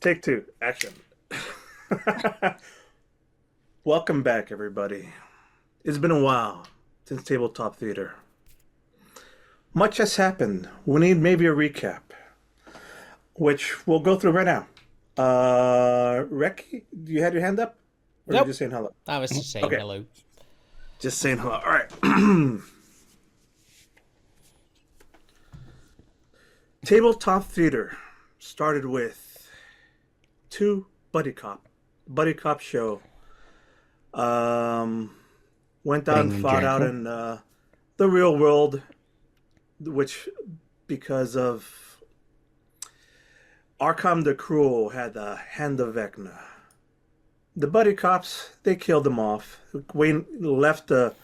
Take two. Action. Welcome back, everybody. It's been a while since Tabletop Theater. Much has happened. We need maybe a recap, which we'll go through right now. Reki, do you have your hand up? Or are you Nope. just saying hello? I was just saying Okay, hello. just saying hello. All right. Tabletop Theater started with two buddy cop show. Um, Went out and Banging fought out Jackal. in the real world, which because of Arkham the Cruel had the Hand of Vecna. The buddy cops they killed them off. Wayne left the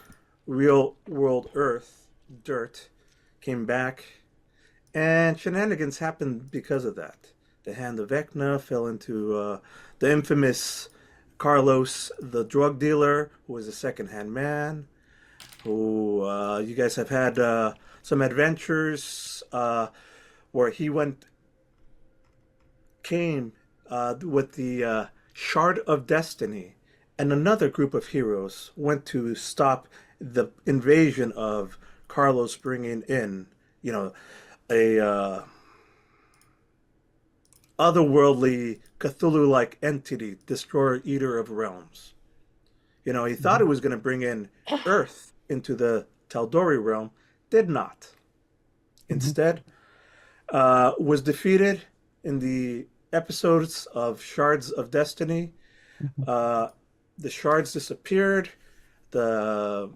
real world Earth dirt, came back, and shenanigans happened because of that. The Hand of Vecna fell into the infamous Carlos, the drug dealer, who was a second-hand man. Who you guys have had some adventures where he came with the Shard of Destiny, and another group of heroes went to stop the invasion of Carlos, bringing in, a otherworldly Cthulhu-like entity, destroyer, eater of realms. He thought it was going to bring in Earth into the Taldori realm, did not. Instead, was defeated in the episodes of Shards of Destiny. Uh, the shards disappeared. The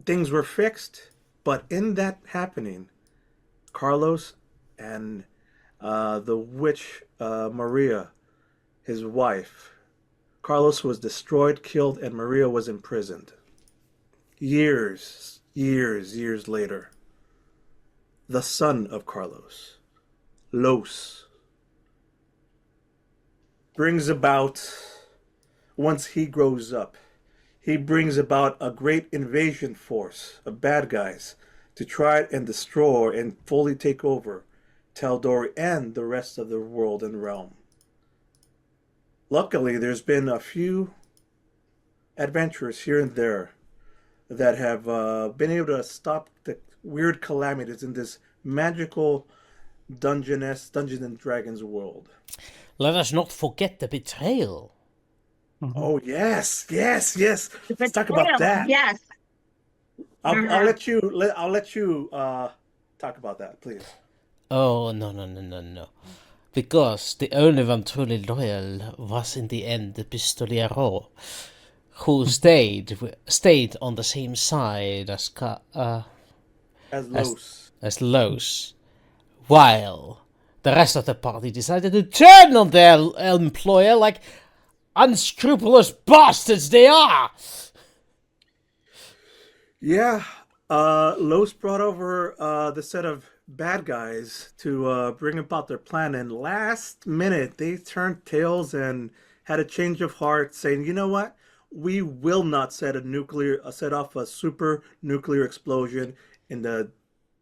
things were fixed, but in that happening, Carlos and the witch Maria, his wife, Carlos was destroyed, killed, and Maria was imprisoned. Years later, the son of Carlos, Los, brings about, once he grows up, he brings about a great invasion force of bad guys to try and destroy and fully take over Taldori and the rest of the world and realm. Luckily, there's been a few adventurers here and there that have been able to stop the weird calamities in this magical Dungeons and Dragons world. Let us not forget the betrayal. Oh yes. The Let's talk about betrayal, that. yes. I'll let you talk about that, please. Oh, no. Because the only one truly loyal was in the end the Pistoliero, who stayed on the same side as As Los. as Los, while the rest of the party decided to turn on their employer like unscrupulous bastards they are. Yeah, Los brought over the set of bad guys to bring about their plan, and last minute they turned tails and had a change of heart, saying, "You know what? We will not set off a super nuclear explosion in the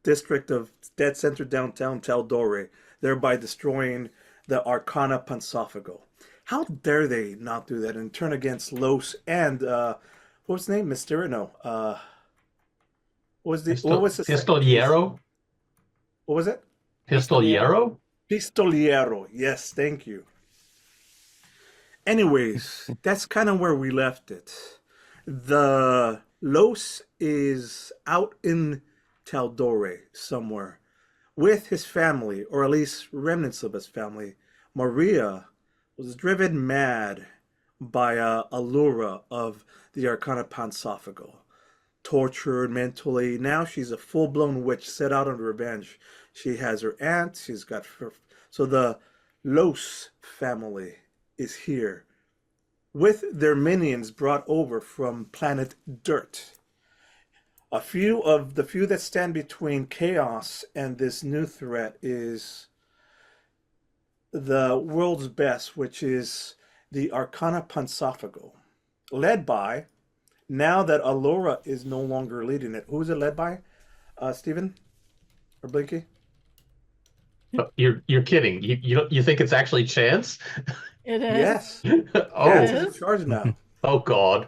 district of dead center downtown Taldore, thereby destroying the Arcana Pansophago." How dare they not do that and turn against Los and what was his name? Mysterio? No. What was the second piece? Pistoliero? What was it? Pistoliero? Pistoliero. Yes, thank you. Anyways, that's kind of where we left it. The Los is out in Taldore somewhere with his family, or at least remnants of his family. Maria was driven mad by a allura of the Arcana Pansophago. Tortured mentally. Now she's a full-blown witch set out on revenge. She has her aunt. She's got her. So the Los family is here with their minions brought over from planet Dirt. A few of the few that stand between chaos and this new threat is the world's best, which is the Arcana Pansophago, led by, now that Allura is no longer leading it. Who's it led by? Steven? Or Blinky? You're kidding. You think it's actually Chance? It is. Yes. Oh, Chance is in charge now. oh God.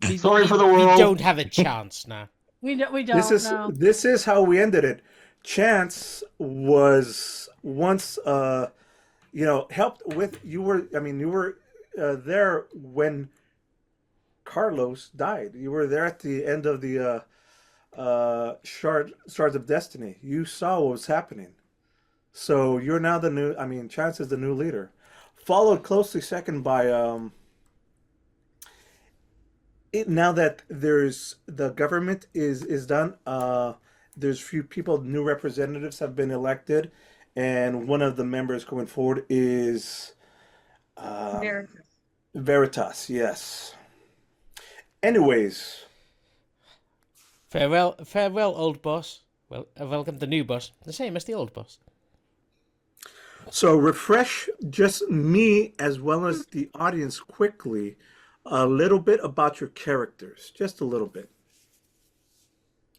We, Sorry we, for the we world. don't have a chance now. We don't This know. is how we ended it. Chance was once helped with you were there when Carlos died. You were there at the end of the Shards of Destiny. You saw what was happening. So you're now the new. Chance is the new leader, followed closely second by now that there's the government is done. There's few people, new representatives have been elected, and one of the members going forward is Veritas. Veritas. Yes. Anyways, Farewell, old boss. Well, welcome the new boss. The same as the old boss. so refresh just me as well as the audience quickly a little bit about your characters, just a little bit.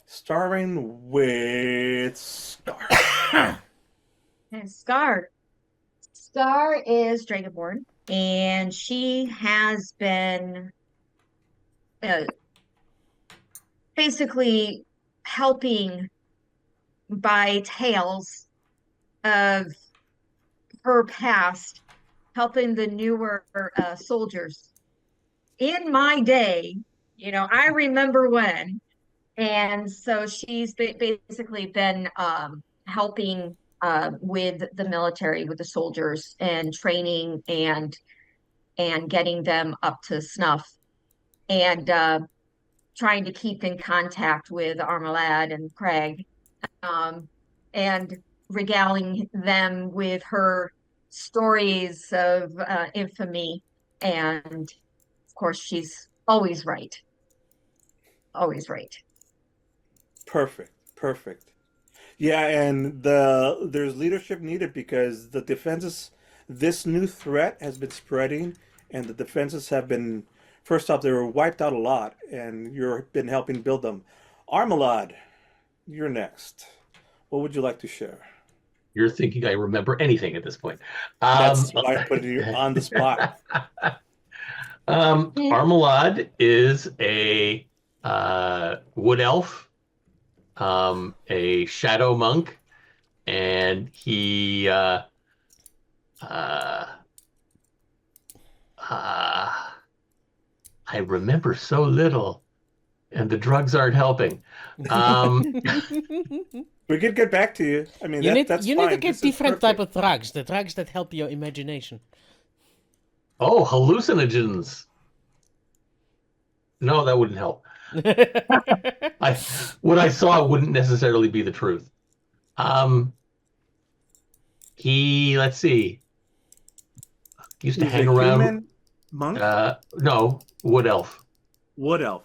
Starting with Scar. And Scar. Scar is dragonborn, and she has been basically helping by tales of her past, helping the newer soldiers. In my day, I remember when, and so she's basically been helping with the military, with the soldiers, and training and getting them up to snuff, and trying to keep in contact with Armolad and Crag, and regaling them with her stories of infamy. And of course, she's always right. Always right. Perfect. Yeah, and there's leadership needed because the defenses, this new threat has been spreading, and the defenses have been, first off, they were wiped out a lot, and you've been helping build them. Armolad, you're next. What would you like to share? You're thinking I remember anything at this point. That's why I put you on the spot. Armolad is a wood elf, a shadow monk, and he I remember so little, and the drugs aren't helping. We could get back to you. You that's need fine. to get This is different type perfect. of drugs. The drugs that help your imagination. Oh, hallucinogens. No, that wouldn't help. What I saw wouldn't necessarily be the truth. Let's see, used to He's hang a around. human monk? No, wood elf. Wood elf.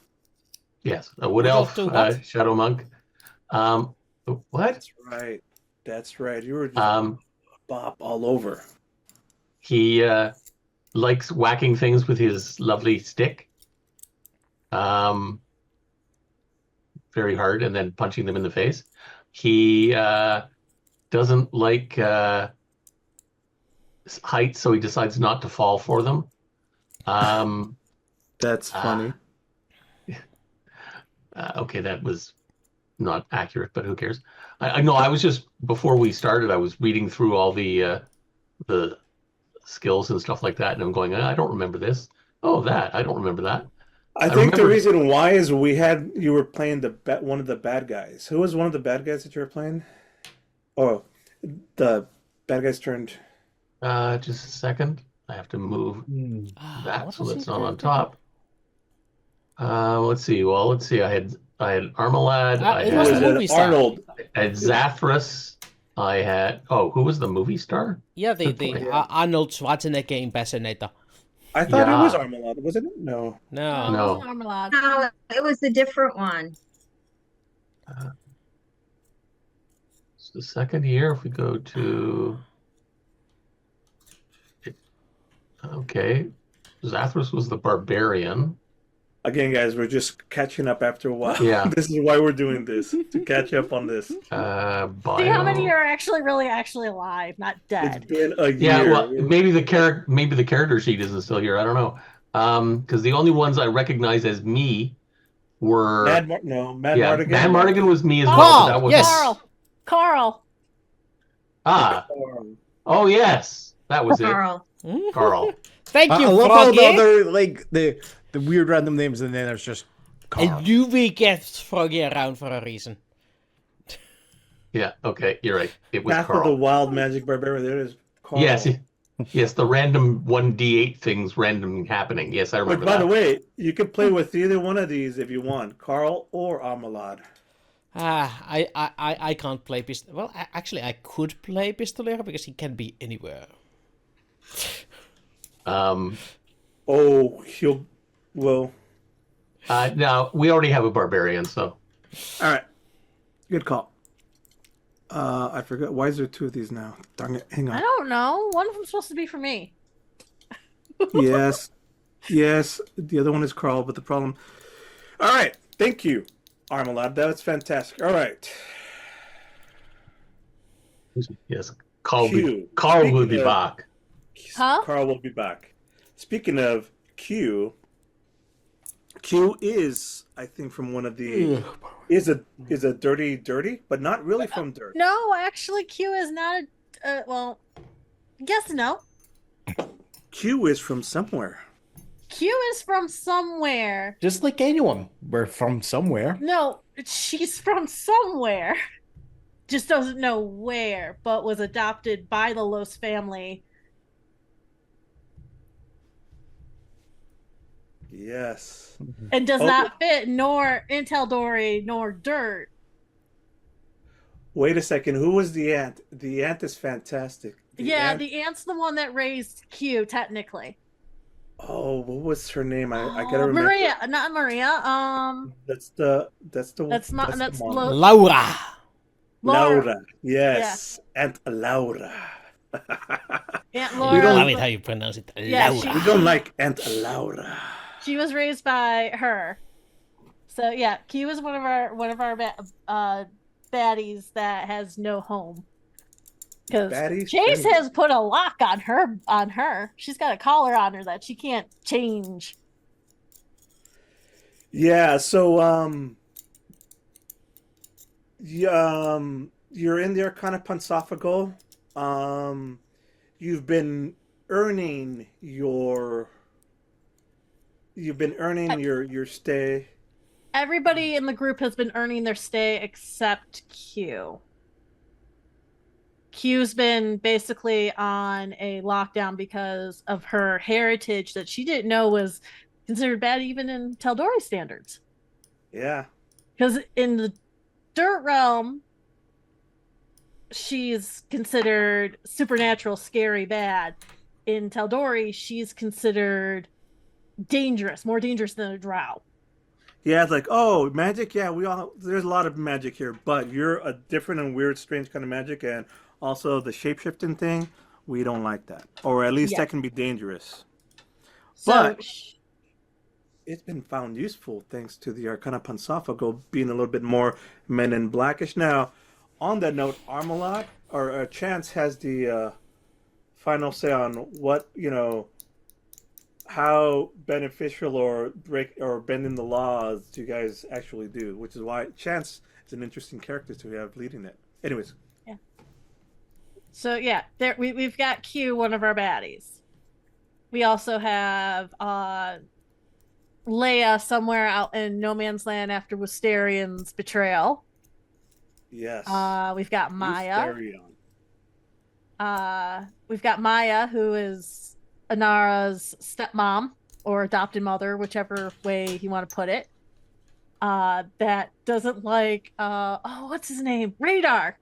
Yes, a wood Wood elf elf, too, what? shadow monk. What? That's right. You were just Um, bop all over. he likes whacking things with his lovely stick, very hard, and then punching them in the face. He doesn't like heights, so he decides not to fall for them. That's funny. Okay, that was not accurate, but who cares? I know. I was just, before we started, I was reading through all the skills and stuff like that, and I'm going, I don't remember this. Oh, that I don't remember that. I think remember the reason why is you were playing one of the bad guys. Who was one of the bad guys that you were playing? Oh, the bad guys turned. Just a second. I have to move that What so was that's he not on doing? top. Let's see. Well, let's see. I had Armolad. I it was the Was movie it star. Arnold? I had Zathras. I had. Oh, who was the movie star? Yeah, the point. Arnold Schwarzenegger impersonator. I thought it was Yeah. Armolad, wasn't it? No. No. No. It was Armolad. No, it was a different one. It's the second year. If we go to. Okay. Zathras was the barbarian. Again, guys, we're just catching up after a while. Yeah. This is why we're doing this, to catch up on this. See how many Bio. are actually alive, not It's dead. been a year. Yeah, well, maybe the character sheet isn't still here. I don't know. Because the only ones I recognize as me were Mad Mardigan. Mad Mardigan was me as Oh, well. But that was yes. Carl. Oh yes, that was it. Carl. Carl. Thank I you, love all the Froggy. other like the weird random names, and then there's just I Carl. knew we get Froggy around for a reason. Yeah. Okay, you're right. It was Path of the Carl. Wild Magic Barbarian. There is Carl. Yes, the random 1d8 things random happening. Yes, I Which, remember by that. the way, you can play with either one of these if you want, Carl or Armolad. I can't play Pistolero. Well, actually, I could play Pistolero because he can be anywhere. Oh, he'll. Well. Now we already have a barbarian, so All right. Good call. I forgot. Why is there two of these now? Darn it. Hang I on. don't know. One of them's supposed to be for me. Yes. Yes. The other one is Carl, but the problem. All right. Thank you, Armolad. That was fantastic. All right. yes, Carl Q. will be Speaking of- back. Huh? Carl will be back. Speaking of Q is, I think, from one of the is a dirty, but not really from dirt. No, actually, Q is not a. Well, yes, and no. Q is from somewhere. Q is from somewhere. Just like anyone, we're from somewhere. No, she's from somewhere. Just doesn't know where, but was adopted by the Los family. Yes. And does Oh. not fit nor in Taldori nor dirt. Wait a second. Who was the ant? The ant is fantastic. The ant's the one that raised Q, technically. Oh, what was her name? I gotta remember. Maria, not Maria. That's the That's the mom. Laura. Laura. Yes. Aunt Laura. Aunt We Laura. don't- I love it how you pronounce it. Yeah, Laura. We don't like Aunt Laura. She was raised by her. So yeah, Q is one of our baddies that has no home. Because Baddies? Chase has put a lock on her. She's got a collar on her that she can't change. Yeah, so you're in the Arcana Pontifical. You've been earning your stay. Everybody in the group has been earning their stay except Q. Q's been basically on a lockdown because of her heritage that she didn't know was considered bad even in Taldori standards. Yeah. Because in the dirt realm, she's considered supernatural, scary, bad. In Taldori, she's considered dangerous, more dangerous than a drow. Yeah, it's like, oh, magic? Yeah, there's a lot of magic here, but you're a different and weird, strange kind of magic, and also the shape-shifting thing, we don't like that. Or at least that can be dangerous. So, But it's been found useful thanks to the Arcana Pontifical being a little bit more Men in Blackish. Now, on that note, Armolad or Chance has the final say on what, how beneficial or bending the laws do you guys actually do, which is why Chance is an interesting character to have leading it. Anyways. yeah. So yeah, we've got Q, one of our baddies. We also have Lea somewhere out in no man's land after Wisterian's betrayal. Yes. We've got Maya. Wisterion. We've got Maya, who is Anara's stepmom or adopted mother, whichever way you want to put it. That doesn't like what's his name? Radar.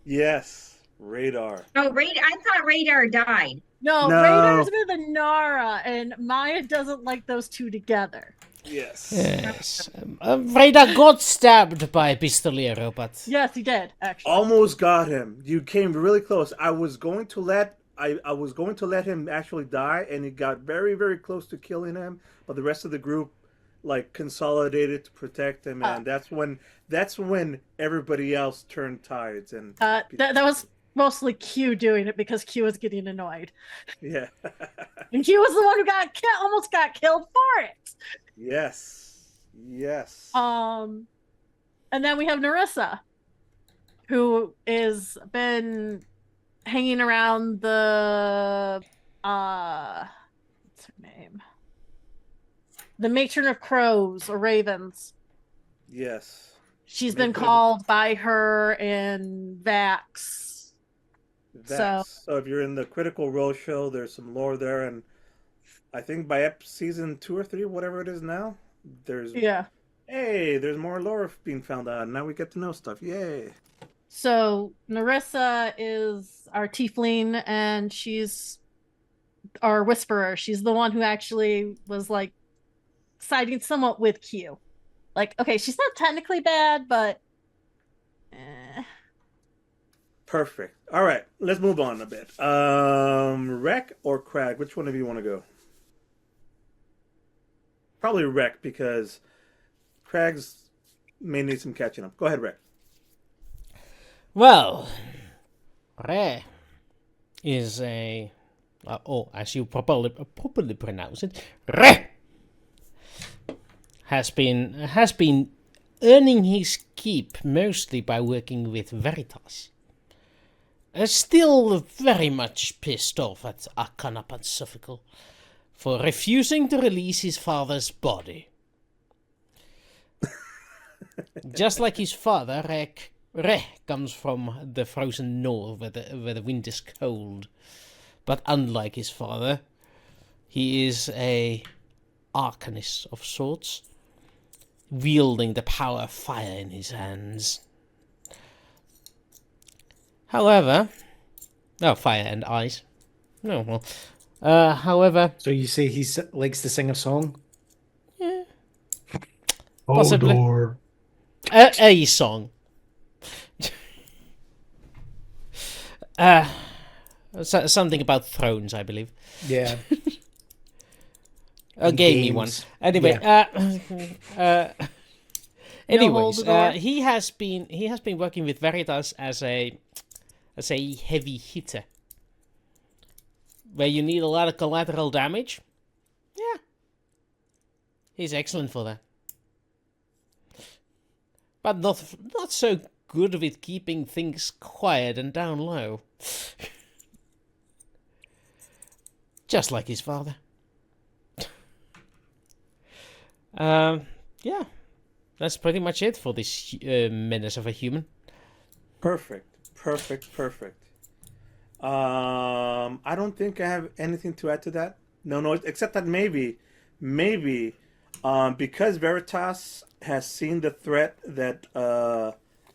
Yes. Radar. Oh, I thought Radar died. No, No. Radar's with Anara, and Maya doesn't like those two together. Yes. Yes. Vreda got stabbed by Pistolero, but Yes, he did, actually. Almost got him. You came really close. I was going to let him actually die, and he got very, very close to killing him. But the rest of the group like consolidated to protect him, and that's when everybody else turned tides, and that was mostly Q doing it because Q was getting annoyed. yeah. And Q was the one who almost got killed for it. Yes. And then we have Narissa, who is been hanging around the what's her name? The Matron of Crows or Ravens. Yes. She's been called by her and Vax. So if you're in the Critical Role show, there's some lore there, and I think by season 2 or 3, whatever it is now, there's there's more lore being found out. Now we get to know stuff. Yay! So Narissa is our tiefling, and she's our whisperer. She's the one who actually was like siding somewhat with Q. Like, okay, she's not technically bad, but Perfect. All right, let's move on a bit. Rec or Crag? Which one of you want to go? Probably Rec, because Crag's may need some catching up. Go ahead, Rec. Well, Re is a as you properly pronounce it, Re has been earning his keep mostly by working with Veritas. Still very much pissed off at Arcana Pacifical for refusing to release his father's body. Just like his father, Re comes from the frozen north where the wind is cold. But unlike his father, he is a arcanist of sorts, wielding the power of fire in his hands. However, fire and ice. No, well, however. So you say he likes to sing a song? Yeah. Possibly. Odor. A song. Something about thrones, I believe. Yeah. Gave me one. Anyway, anyways, he has been working with Veritas as a heavy hitter, where you need a lot of collateral damage. Yeah, he's excellent for that, but not so good with keeping things quiet and down low. Just like his father. Yeah, that's pretty much it for this menace of a human. Perfect. I don't think I have anything to add to that. No, except that maybe, because Veritas has seen the threat that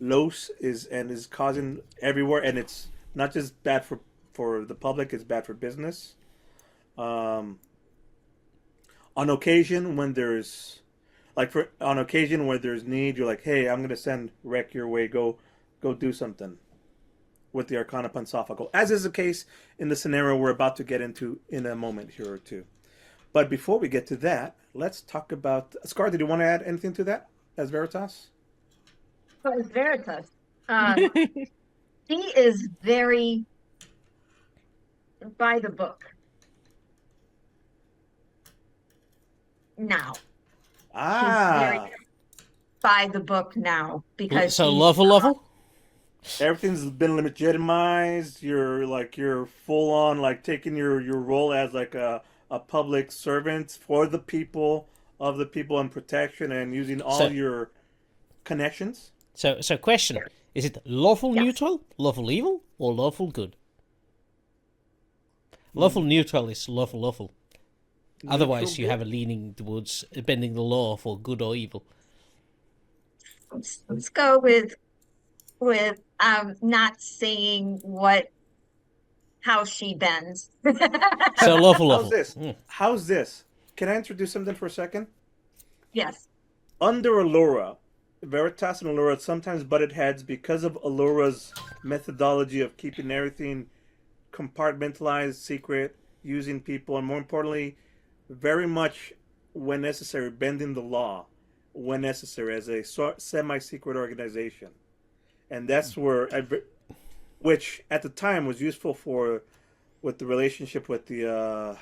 Los is causing everywhere, and it's not just bad for the public; it's bad for business. On occasion, when there's where there's need, you're like, hey, I'm gonna send Rec your way. Go do something with the Arcana Pontifical, as is the case in the scenario we're about to get into in a moment here or two. But before we get to that, let's talk about Scar. Did you want to add anything to that as Veritas? Well, as Veritas, he is very by the book now. He's very by the book now because so level. Everything's been legitimized. You're full on taking your role as a public servant for the people, of the people, and protection, and using all your connections. So question: is it lawful neutral, lawful evil, or lawful good? Lawful neutral is lawful. Otherwise, you have a leaning towards bending the law for good or evil. Let's go with not saying how she bends. So lawful. How's this? Can I introduce something for a second? Yes. Under Allura, Veritas and Allura sometimes butted heads because of Allura's methodology of keeping everything compartmentalized, secret, using people, and more importantly, very much when necessary, bending the law when necessary as a semi-secret organization, and that's where which at the time was useful for with the relationship with the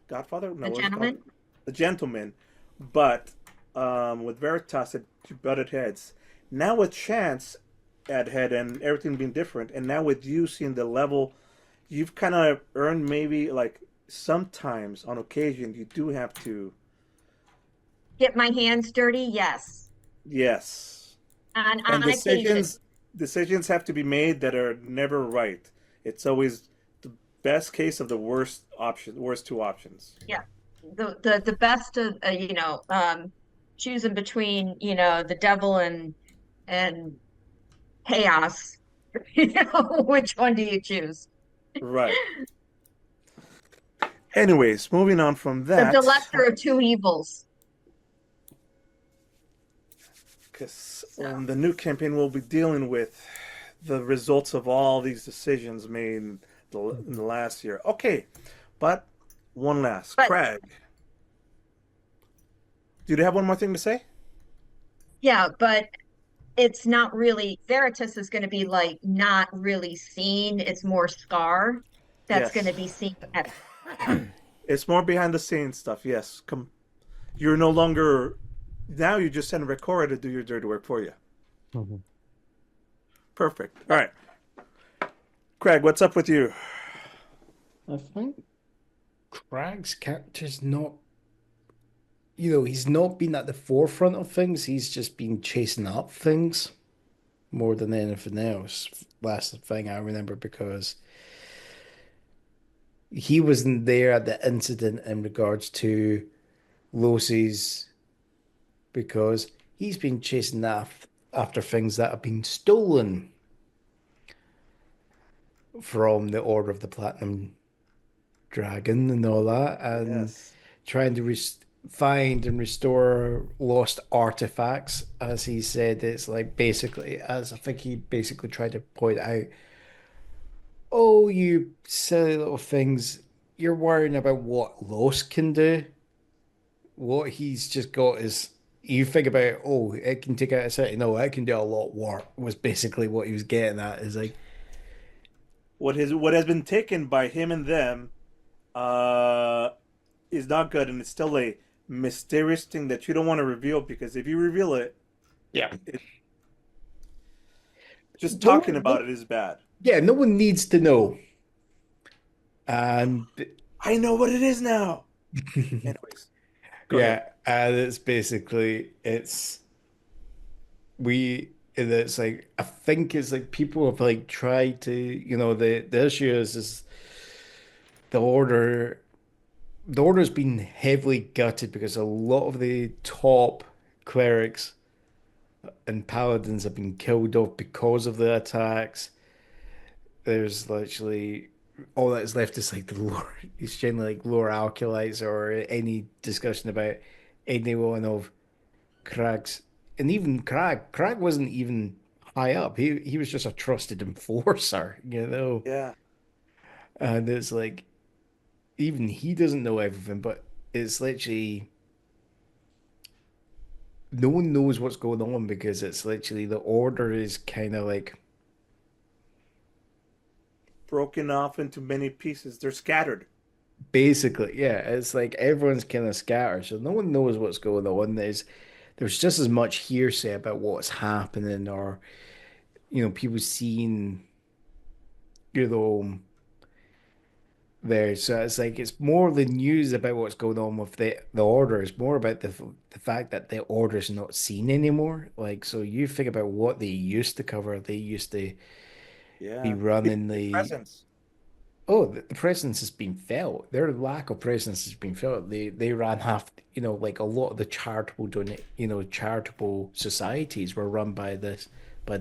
Godfather, no, The what was it called? gentleman? The gentleman, but with Veritas it butted heads. Now with Chance at head and everything being different, and now with you seeing the level, you've kind of earned maybe like sometimes on occasion you do have to. Get my hands dirty? Yes. Yes. And On occasion. decisions have to be made that are never right. It's always the best case of the worst two options. Yeah. The best of choosing between, the devil and chaos. Which one do you choose? Right. Anyways, moving on from The that, lesser of two evils. because the new campaign will be dealing with the results of all these decisions made in the last year. Okay, but one last. But- Crag. Do you have one more thing to say? Yeah, but it's not really, Veritas is going to be like not really seen. It's more Scar that's Yes. going to be seen. It's more behind the scenes stuff. Yes. You're no longer. Now you just send Recora to do your dirty work for you. Mhm. Perfect. All right. Craig, what's up with you? I think Crag's character's not, he's not been at the forefront of things. He's just been chasing up things more than anything else. Last thing I remember, because he wasn't there at the incident in regards to Losey's, because he's been chasing after things that have been stolen from the Order of the Platinum Dragon and all that, and Yes. trying to find and restore lost artifacts. As he said, it's like basically, as I think he basically tried to point out, oh, you silly little things, you're worrying about what Lost can do. What he's just got is, you think about, oh, it can take out a city. No, it can do a lot more, was basically what he was getting at. Is like, What has been taken by him and them is not good, and it's still a mysterious thing that you don't want to reveal, because if you reveal it, yeah. just talking about it is bad. Yeah, no one needs to know. And I know what it is now. Anyways, go ahead. and it's basically, it's like, I think it's like people have like tried to, the issue is the order's been heavily gutted because a lot of the top clerics and paladins have been killed off because of the attacks. There's literally all that's left is like the lore. It's generally like lower alkalites or any discussion about any one of Crag's, and even Crag wasn't even high up. He was just a trusted enforcer, Yeah. And it's like, even he doesn't know everything, but it's literally no one knows what's going on, because it's literally the order is kind of like Broken off into many pieces. They're scattered. basically, yeah, it's like everyone's kind of scattered, so no one knows what's going on. There's just as much hearsay about what's happening, or people seeing, there. So it's like, it's more the news about what's going on with the order. It's more about the fact that the order's not seen anymore. Like, so you think about what they used to cover. They used to be running the presence. Oh, the presence has been felt. Their lack of presence has been felt. They ran like a lot of the charitable societies were run by the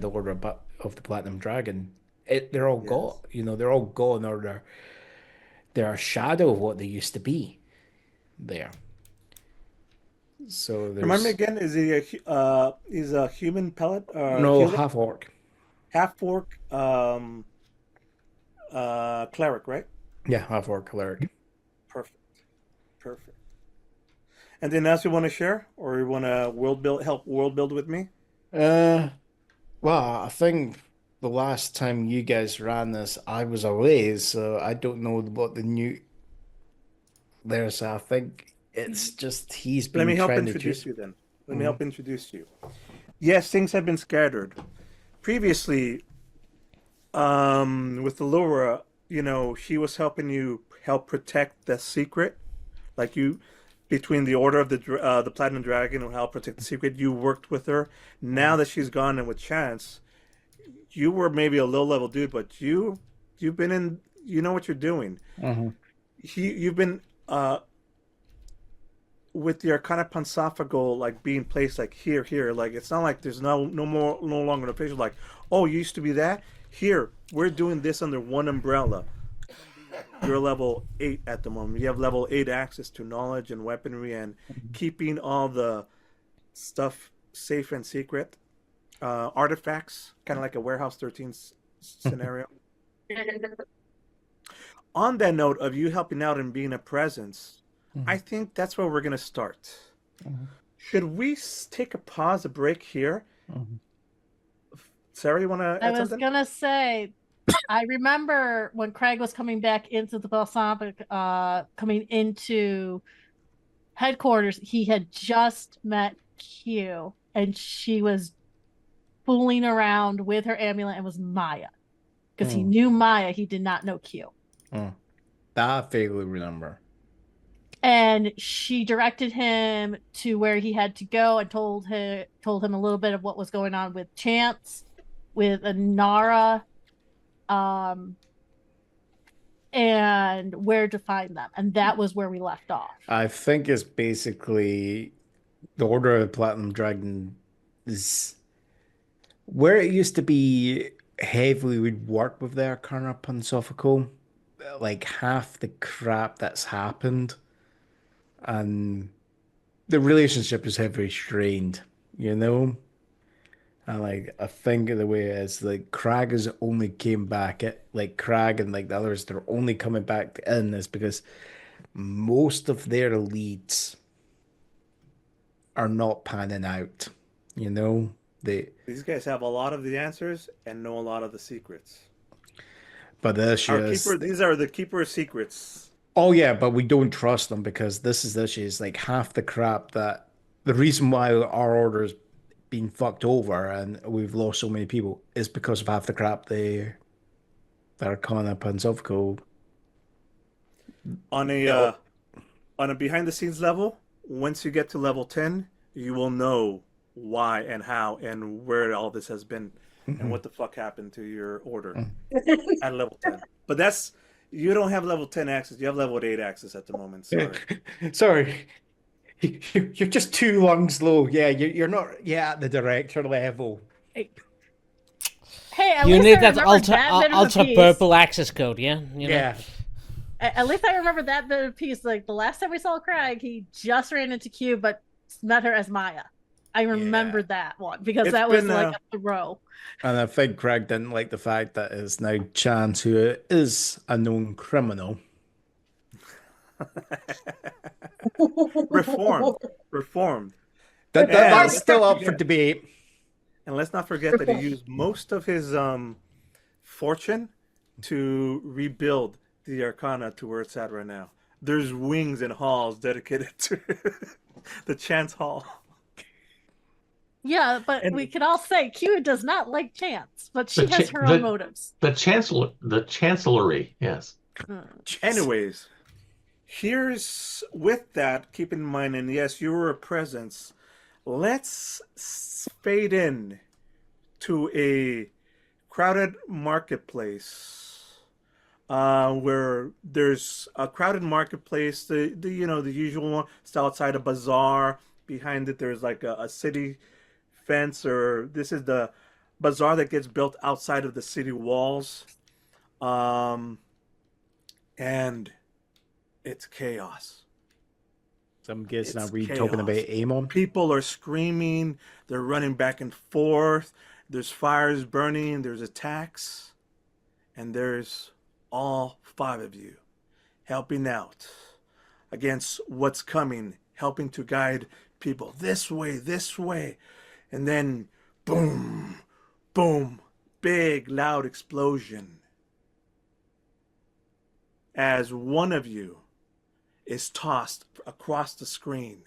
Order of the Platinum Dragon. They're all gone. They're all gone, or they're a shadow of what they used to be there. So Remind me there's again, is he he's a human pellet? no half-orc. Half-orc cleric, right? Yeah, half-orc cleric. Perfect. Anything else you want to share, or you want to help world build with me? Uh, well, I think the last time you guys ran this, I was away, so I don't know what the new there. So I think it's just he's Let been me help trying to introduce just. you then. Let me Mhm. help introduce you. Yes, things have been scattered. Previously, with Allura, she was helping you help protect the secret. Like you, between the Order of the Platinum Dragon and help protect the secret, you worked with her. Now that she's gone and with Chance, you were maybe a low level dude, but you've been in. You know what you're doing. Mhm. You've been with the Arcana Pansophago like being placed like here. Like it's not like there's no longer an official like, oh, you used to be that. Here, we're doing this under one umbrella. You're level 8 at the moment. You have level 8 access to knowledge and weaponry and keeping all the stuff safe and secret. Artifacts, kind of like a Warehouse 13 scenario. On that note of you helping out and being a presence, I think that's where we're going to start. Should we take a pause, a break here? Sarah, you want to I add was something? gonna say, I remember when Craig was coming back into the Balsamic, coming into headquarters, he had just met Q, and she was fooling around with her amulet and was Maya. Because he knew Maya, he did not know Q. That I vaguely remember. And she directed him to where he had to go and told him a little bit of what was going on with Chance, with Anara, and where to find them. And that was where we left off. I think it's basically the Order of the Platinum Dragon is where it used to be heavily would work with the Arcana Pansophical. Like half the crap that's happened, and the relationship is heavily strained, you know? And like I think the way it is like Crag has only came back like Crag and like the others, they're only coming back in is because most of their leads are not panning out. You know, These guys have a lot of the answers and know a lot of the secrets. but the issue is, These are the keeper secrets. oh yeah, but we don't trust them because this is the issue. Is like half the crap that the reason why our order's been fucked over and we've lost so many people is because of half the crap that are calling up on Sovco. On a Yeah. on a behind the scenes level, once you get to level 10, you will know why and how and where all this has been and what the fuck happened to your order at level 10. But you don't have level 10 access. You have level 8 access at the moment. Sorry. Sorry. You're just 2 lungs low. Yeah, you're not yet at the director level. Hey, at You least need I that remember ultra that bit of a ultra piece. purple access code, yeah? You know? Yeah. At least I remember that bit of a piece. Like the last time we saw Craig, he just ran into Q, but met her as Maya. I remember that one because that was like a throw. And I think Craig didn't like the fact that it's now Chance, who is a known criminal. Reformed. That's still up for debate. And let's not forget that he used most of his fortune to rebuild the Arcana to where it's at right now. There's wings and halls dedicated to the Chance Hall. Yeah, but we could all say Q does not like Chance, but she has her own motives. The chancellery, yes. Anyways, here's with that, keep in mind, and yes, you were a presence. Let's fade in to a crowded marketplace, where there's a crowded marketplace. The usual one. It's outside a bazaar. Behind it, there's like a city fence, or this is the bazaar that gets built outside of the city walls. And it's chaos. I'm guessing are we talking about Amon? People are screaming, they're running back and forth, there's fires burning, there's attacks, and there's all 5 of you helping out against what's coming helping to guide people this way. And then, boom, boom, big, loud explosion. As one of you is tossed across the screen.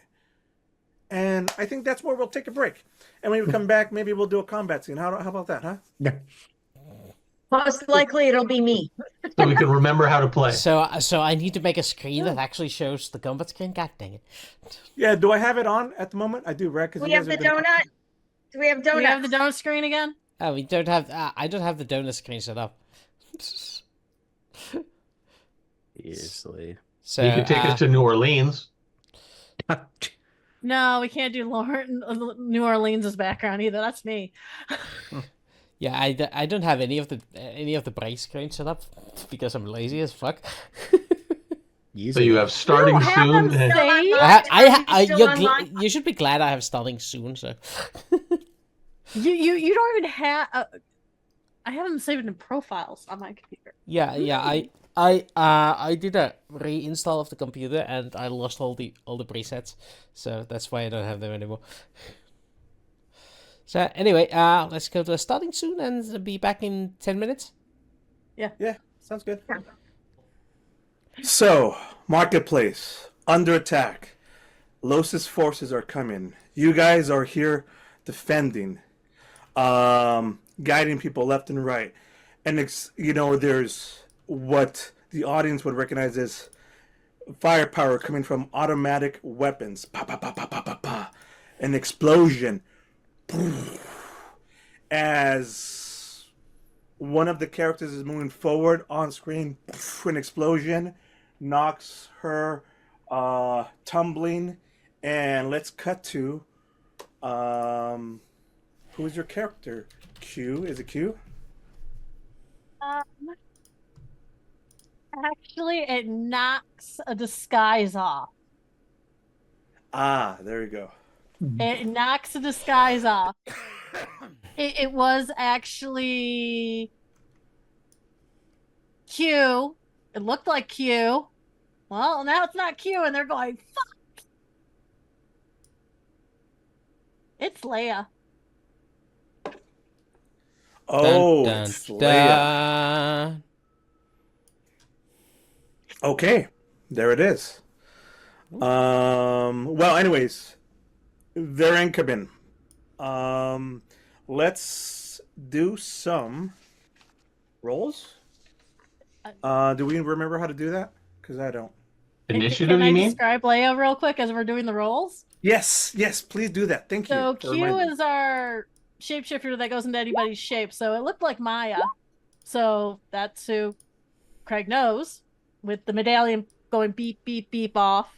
And I think that's where we'll take a break. And when we come back, maybe we'll do a combat scene. How about that, huh? Yeah. Most likely it'll be me. So we can remember how to play. So I need to make a screen that actually shows the combat screen. God dang it! Yeah, do I have it on at the moment? I do, right? 'Cause We you have guys the have been- donut. Do we have Do donuts? we have the donut screen again? Oh, we don't have. I don't have the donut screen set up. Seriously. So You can take us to New Orleans. No, we can't do New Orleans' background either. That's me. yeah, I don't have any of the break screens set up because I'm lazy as fuck. So you have starting You don't have soon. them saved? You should be glad I have starting soon. So You don't even have. I have them saved in profiles on my computer. yeah, I did a reinstall of the computer and I lost all the presets, so that's why I don't have them anymore. So anyway, let's go to starting soon and be back in 10 minutes. Yeah, sounds good. So, marketplace, under attack. Los's forces are coming. You guys are here defending, guiding people left and right. And, there's what the audience would recognize as firepower coming from automatic weapons. Pa, pa, pa, pa, pa, pa, pa. An explosion. As one of the characters is moving forward on screen, an explosion knocks her tumbling, and let's cut to who is your character? Q? Is it Q? Actually, it knocks a disguise off. Ah, there you go. It knocks a disguise off. It was actually Q. It looked like Q. Well, now it's not Q, and they're going, fuck! It's Leia. Oh, Dun, it's dun, Leia. dun. Okay, there it is. Well, anyways, they're in cabin. Let's do some rolls. Do we remember how to do that? Because I don't. Initiative, Can I you mean? describe Leia real quick as we're doing the rolls? Yes, please do that. Thank you. So for Q reminding me. is our shapeshifter that goes into anybody's shape. So it looked like Maya. So that's who Craig knows, with the medallion going beep, beep, beep off.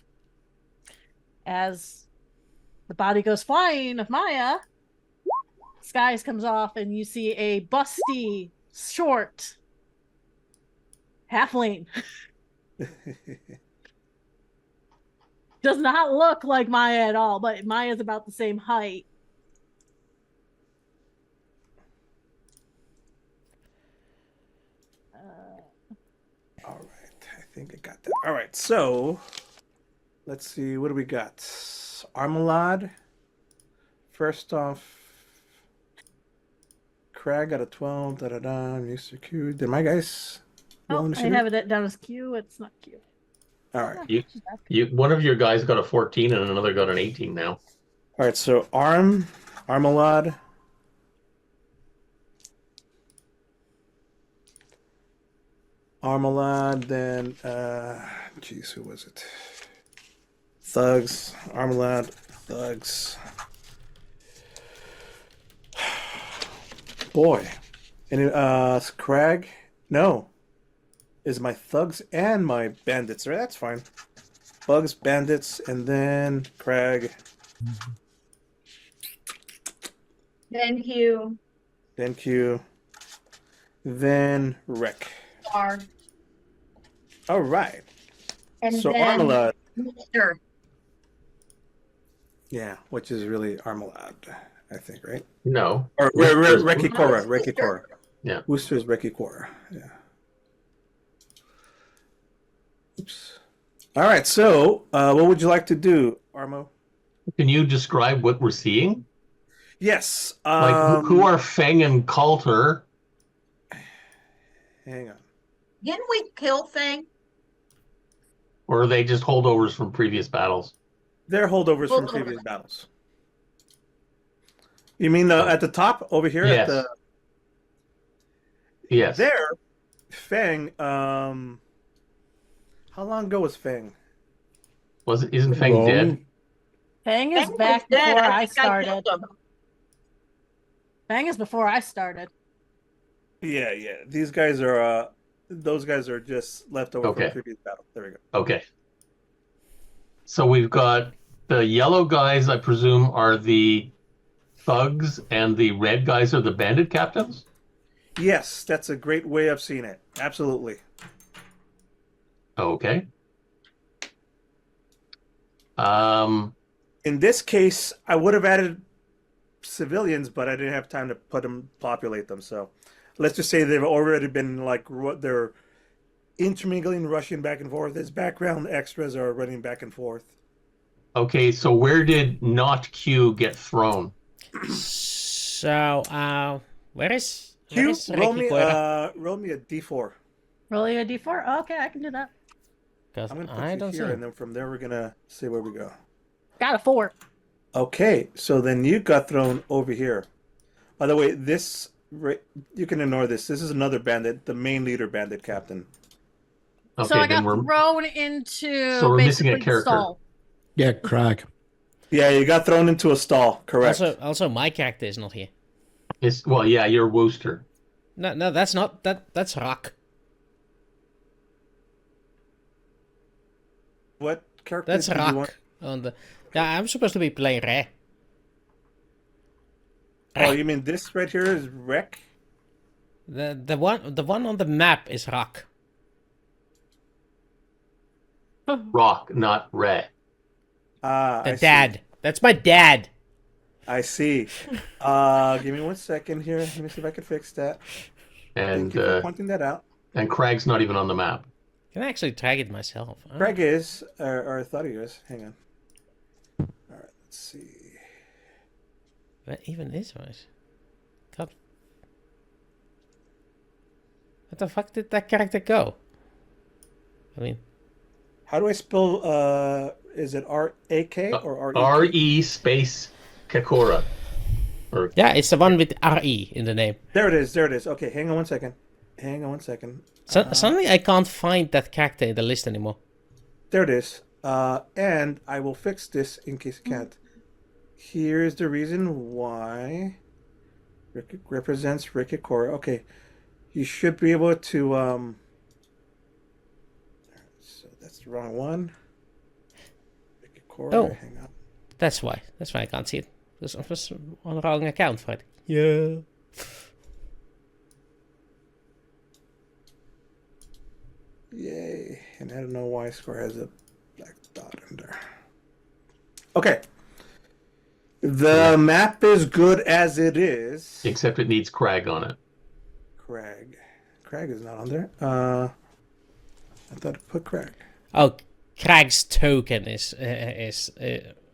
As the body goes flying of Maya, skies comes off and you see a busty, short halfling. Does not look like Maya at all, but Maya's about the same height. All right, I think I got that. All right, so let's see. What do we got? Armolad. First off, Crag got a 12. Da da da. Mr. Q. Did my guys? roll Oh, I initiative? have it down as Q. It's not Q. All right. One of your guys got a 14 and another got an 18 now. All right, so Armolad. Armolad, then, jeez, who was it? Thugs, Armolad, Thugs. Boy. And Crag? No. Is my Thugs and my Bandits, right? That's fine. Thugs, Bandits, and then Crag. Then Q. Then Q. Then Rick. R. All right. And So then Armolad. Wooster. Yeah, which is really Armolad, I think, right? No. Or Wooster's- Rekikora. Wooster. Rekikora. Yeah. Wooster is Rekikora. Yeah. Oops. All right. So, what would you like to do, Armo? Can you describe what we're seeing? Yes. Like, who are Feng and Coulter? Hang on. Didn't we kill Fang? Or are they just holdovers from previous battles? They're holdovers from Holdovers. previous battles. You mean at the top over here? Yes. At the Yes. there, Fang. How long ago was Fang? Isn't Feng Wrong. dead? Fang is Fang back was dead. before I think I started. killed him. Fang is before I started. Yeah. These guys are. Those guys are just left over Okay. from previous battle. There we go. Okay. So we've got the yellow guys, I presume, are the thugs, and the red guys are the bandit captains? Yes, that's a great way of seeing it. Absolutely. Okay. In this case, I would have added civilians, but I didn't have time to populate them. So, let's just say they've already been they're intermingling, rushing back and forth. As background extras are running back and forth. Okay, so where did not Q get thrown? So, where is Q, roll me Kikoira? a d4. Really a D4? Okay, I can do that. Because I'm gonna put I you don't here, see. and then from there we're gonna see where we go. Got a 4. Okay, so then you got thrown over here. By the way, you can ignore this. This is another bandit, the main leader bandit captain. Okay, So I then got thrown into So we're missing a basically character. stall. Yeah, Crag. Yeah, you got thrown into a stall. Correct. Also, my character is not here. You're Wooster. No, that's not. That's Rock. What character That's did you Rock. want? On the. Yeah, I'm supposed to be playing Re. Oh, you mean this right here is Wreck? The one on the map is Rock. Rock, not Red. Ah, The dad. That's my dad. I see. Give me 1 second here. Let me see if I can fix that. And Thank you for pointing that out. and Crag's not even on the map. Can I actually tag it myself? Oh. Greg is, or I thought he was. Hang on. All right, let's see. That even is right. God. What the fuck did that character go? I mean, How do I spell? Is it R-A-K or R-E-K? R-E space Kikoira. Or yeah, it's the one with R-E in the name. There it is. There it is. Okay, hang on 1 second. Suddenly I can't find that character in the list anymore. There it is. And I will fix this in case I can't. Here's the reason why. Rick represents Rick Kikoira. Okay, you should be able to. So that's the wrong one. Rick Kikoira. Oh. Hang on. That's why I can't see it. Because I was on the wrong account for it. Yeah. Yay! And I don't know why Square has a black dot in there. Okay. The map is good as it is. except it needs Crag on it. Crag. Crag is not on there. I thought I put Crag. Oh, Crag's token is the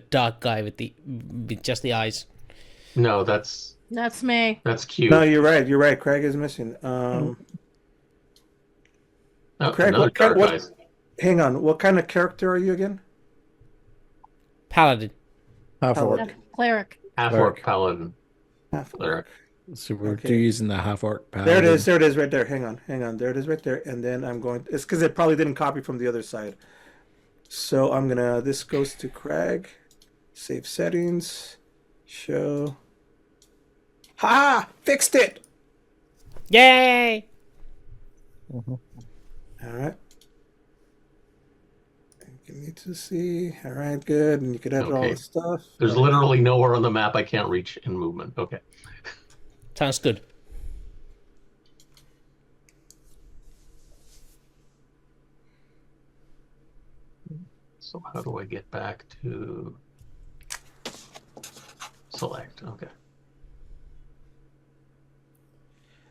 dark guy with just the eyes. No, that's me. Q. No, you're right. You're right. Crag is missing. Oh, Crag, another dark what- guys. Hang on. What kind of character are you again? Paladin. Half-orc. Yeah, cleric. Half-orc paladin. Half Cleric. So we're Okay. using the half-orc paladin. There it is. There it is right there. Hang on. There it is right there. And then I'm going... It's because it probably didn't copy from the other side. So I'm going to... This goes to Crag. Save settings. Show. Ha! Fixed it! Yay! All right. You need to see. All right, good. And you can edit all Okay. the stuff. There's literally nowhere on the map I can't reach in movement. Okay. Sounds good. So how do I get back to select? Okay.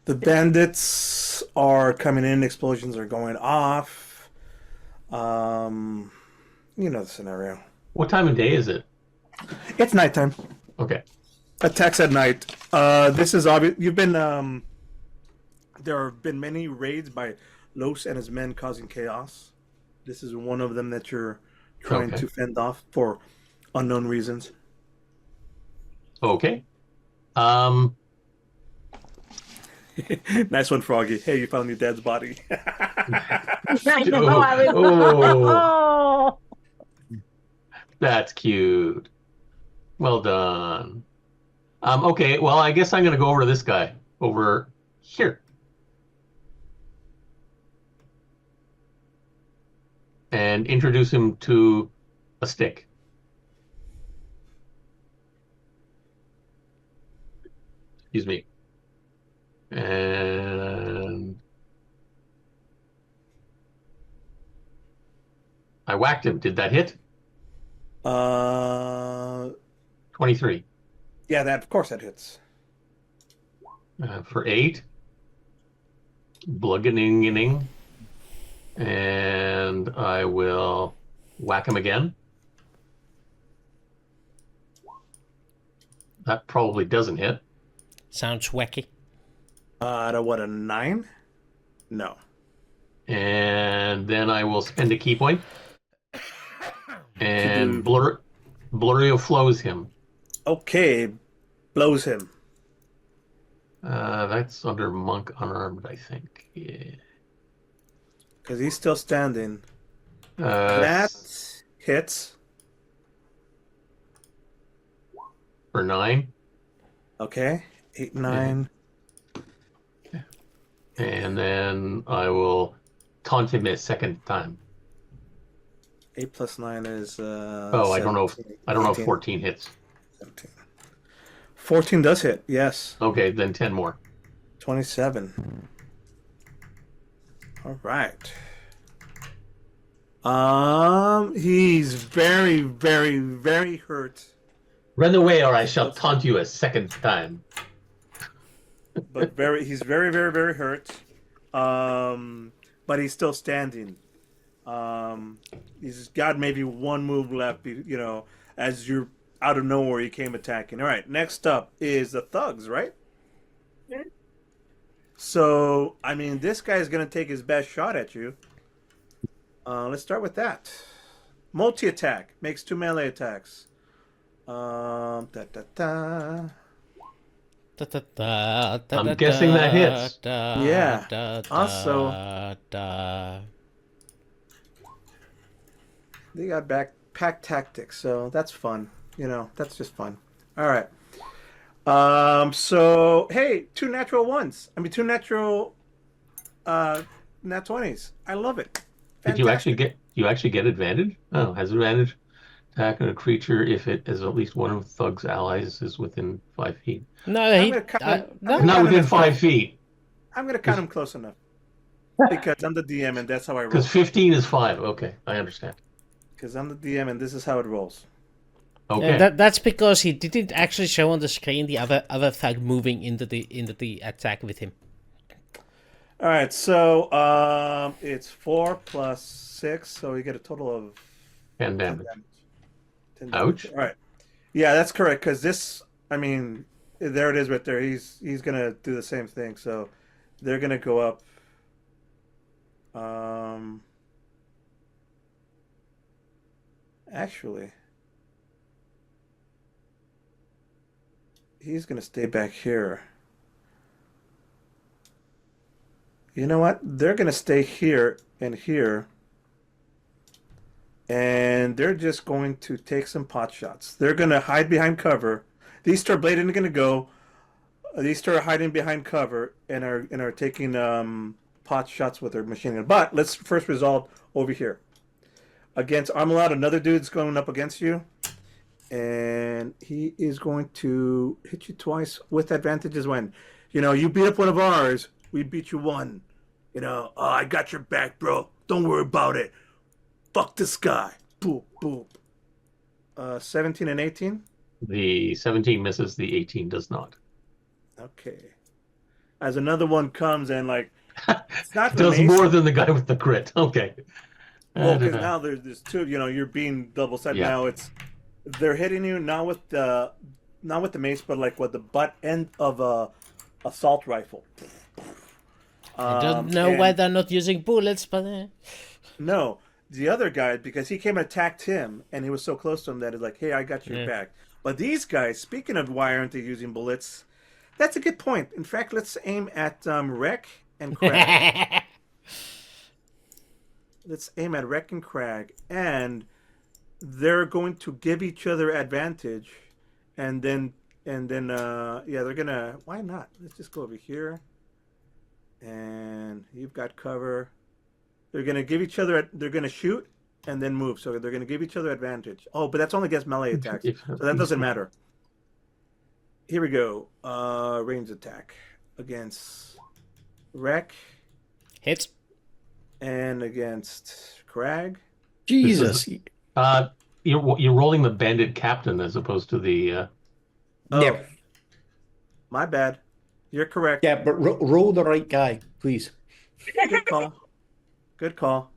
The bandits are coming in, explosions are going off. You know the scenario. What time of day is it? It's nighttime. Okay. Attacks at night. This is obvious. You've been there have been many raids by Los and his men causing chaos. This is one of them that you're trying Okay. to fend off for unknown reasons. Okay. Nice one, Froggy. Hey, you found your dad's body. I know, I was- Oh, Oh, that's cute. Well done. Okay, well, I guess I'm going to go over to this guy over here. And introduce him to a stick. Excuse me. And I whacked him. Did that hit? 23 Yeah, that of course that hits. for 8. Bludgeoning. And I will whack him again. That probably doesn't hit. Sounds wacky. To what, a 9? No. And then I will spend a key point. And do- Blurry flows him. Okay, blows him. That's under monk unarmed, I think. Yeah. Because he's still standing. Uh, That hits. for 9. Okay. 8, 9. And then I will taunt him a second time. 8 plus 9 is I don't know if 18. 14 hits. 17. 14 does hit, yes. Okay, then 10 more. 27. All right. He's very, very, very hurt. Run away, or I shall taunt you a second time. But he's very, very, very hurt. But he's still standing. He's got maybe one move left, you know, as you're out of nowhere he came attacking. All right, next up is the thugs, right? Yeah. So, I mean, this guy's going to take his best shot at you. Let's start with that. Multi-attack. Makes 2 melee attacks. I'm guessing that hits. Yeah. Also, they got backpack tactics, so that's fun. You know, that's just fun. All right. So hey, 2 natural ones. I mean, 2 natural nat 20s. I love it. Did you actually get advantage? Oh, has advantage. Attack on a creature if it is at least one of Thug's allies is within 5 feet. No, I'm gonna count no. I'm Not gonna within count 5 feet, I'm gonna count him close enough because I'm the DM and that's how I roll. because 15 is 5. Okay, I understand. Because I'm the DM and this is how it rolls. Okay. That's because he didn't actually show on the screen the other thug moving into the attack with him. All right, so it's 4 plus 6, so you get a total of 10 10 damage. 10 Ouch. damage. All right, yeah, that's correct. Because this, I mean, there it is right there. He's gonna do the same thing. So they're gonna go up. Actually, he's gonna stay back here. You know what? They're gonna stay here and here. And they're just going to take some pot shots. They're going to hide behind cover. These two are blading going to go. These two are hiding behind cover and are taking pot shots with their machine gun. But let's first resolve over here. Against Armolad, another dude's going up against you. And he is going to hit you twice with advantages when, you know, you beat up one of ours, we beat you one. You know, oh, I got your back, bro. Don't worry about it. Fuck this guy. Boop, boop. 17 and 18? The 17 misses, the 18 does not. Okay. As another one comes and, like, It's not the Does mace. more than the guy with the crit. Okay. Well, because now there's two. You're being double sided. Yeah. Now they're hitting you not with the mace, but like with the butt end of a assault rifle. I don't know why they're not using bullets, but No, the other guy, because he came and attacked him, and he was so close to him that it's like, hey, I got your back. But these guys, speaking of why aren't they using bullets, that's a good point. In fact, let's aim at Wreck and Crag. Let's aim at Wreck and Crag, and they're going to give each other advantage, and then they're gonna. Why not? Let's just go over here, and you've got cover. They're gonna give each other. They're gonna shoot and then move. So they're gonna give each other advantage. Oh, but that's only against melee attacks, so that doesn't matter. Here we go. Range attack against Wreck. hit. And against Crag. Jesus. You're rolling the bandit captain as opposed to the. Yeah. My bad. You're correct. Yeah, but roll the right guy, please. Good call. Good call.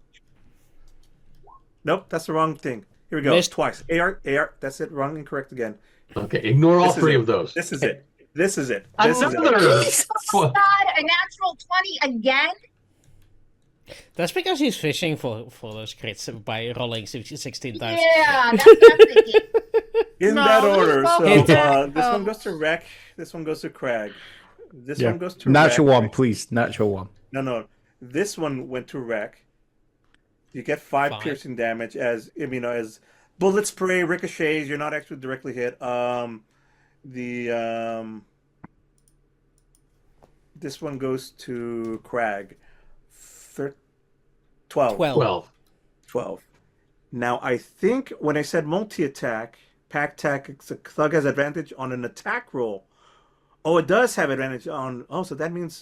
Nope, that's the wrong thing. Here we go. Missed. Twice. AR. That's it. Wrong and correct again. Okay, ignore all This is three it. of those. This is it. This is it. This is Another. it. God, a natural 20 again? That's because he's fishing for those crits by rolling 16 times. Yeah, that's it. In No, that this is order. So both this one goes to Wreck. This one goes to Crag. This one goes to Natural Wreck. one, please. Natural one. No. This one went to Wreck. You get 5 piercing damage as as bullet spray ricochets. You're not actually directly hit. This one goes to Crag. 12. 12. Now I think when I said multi-attack, pack attack, the thug has advantage on an attack roll. Oh, it does have advantage on. Oh, so that means.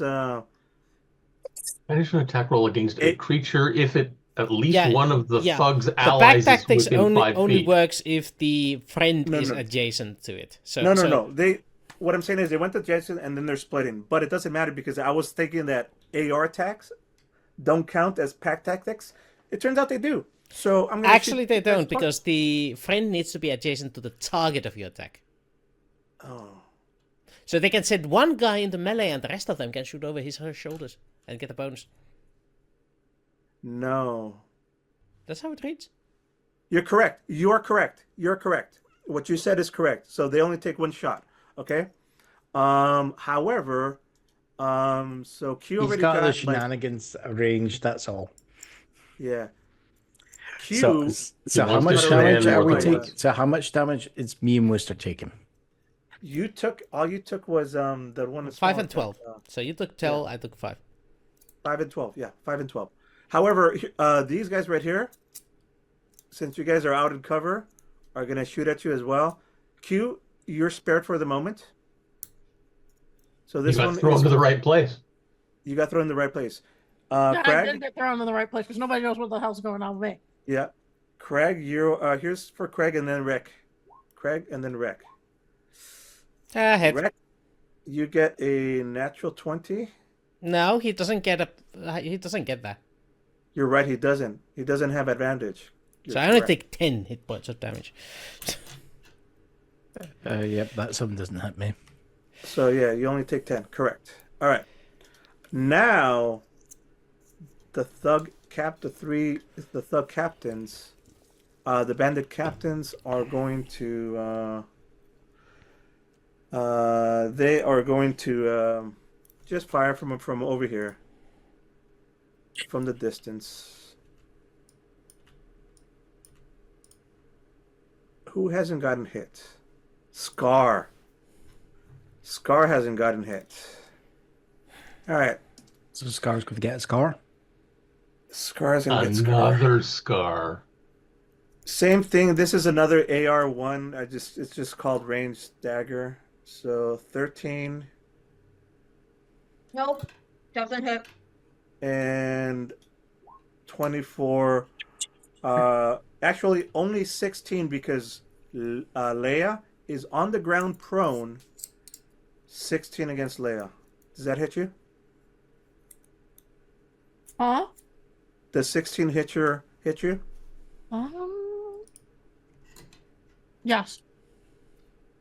Additional attack roll against a creature if at least Yeah, one of the yeah. thug's The back allies is tactics within 5 only feet. works if the friend No, is no. adjacent to it. So No. What I'm saying is they went to Jason and then they're splitting, but it doesn't matter because I was thinking that AR attacks don't count as pack tactics. It turns out they do. So I'm gonna Actually, shoot- they don't because the friend needs to be adjacent to the target of your attack. Oh. So they can set one guy into melee and the rest of them can shoot over his or her shoulders and get a bonus. No. That's how it reads. You're correct. You are correct. You're correct. What you said is correct. So they only take one shot. Okay. However, so Q He's already got the like, shenanigans arranged, that's all. yeah. Q. So how wants much to damage stand are we more taking? things. So how much damage is me and Wooster taking? All you took was the one that's 5 and 12. So you took 12, I took 5. 5 and 12. Yeah, 5 and 12. However, these guys right here, since you guys are out in cover, are gonna shoot at you as well. Q, you're spared for the moment. So You this got one thrown to the right place. You got thrown in the right place. Yeah, I Crag, did get thrown in the right place because nobody knows what the hell's going on with me. yeah. Crag, you're here's for Crag and then Wreck. Crag and then Wreck. Head. Wreck, you get a natural 20. No, he doesn't get a. He doesn't get that. You're right, he doesn't. He doesn't have advantage. So I only take 10 hit points of damage. Yep, that sum doesn't hit me. So yeah, you only take 10. Correct. All right. Now, the thug captains, the bandit captains are going to. They are going to just fire from over here, from the distance. Who hasn't gotten hit? Scar. Scar hasn't gotten hit. All right. So Scar's going to get a scar. Scar's gonna get Scar. Another scar. Same thing. This is another AR1. It's just called ranged dagger. So 13 Nope, doesn't hit. and 24. Actually only 16 because Lea is on the ground prone. 16 against Lea. Does that hit you? Huh? Does 16 hit you? Yes.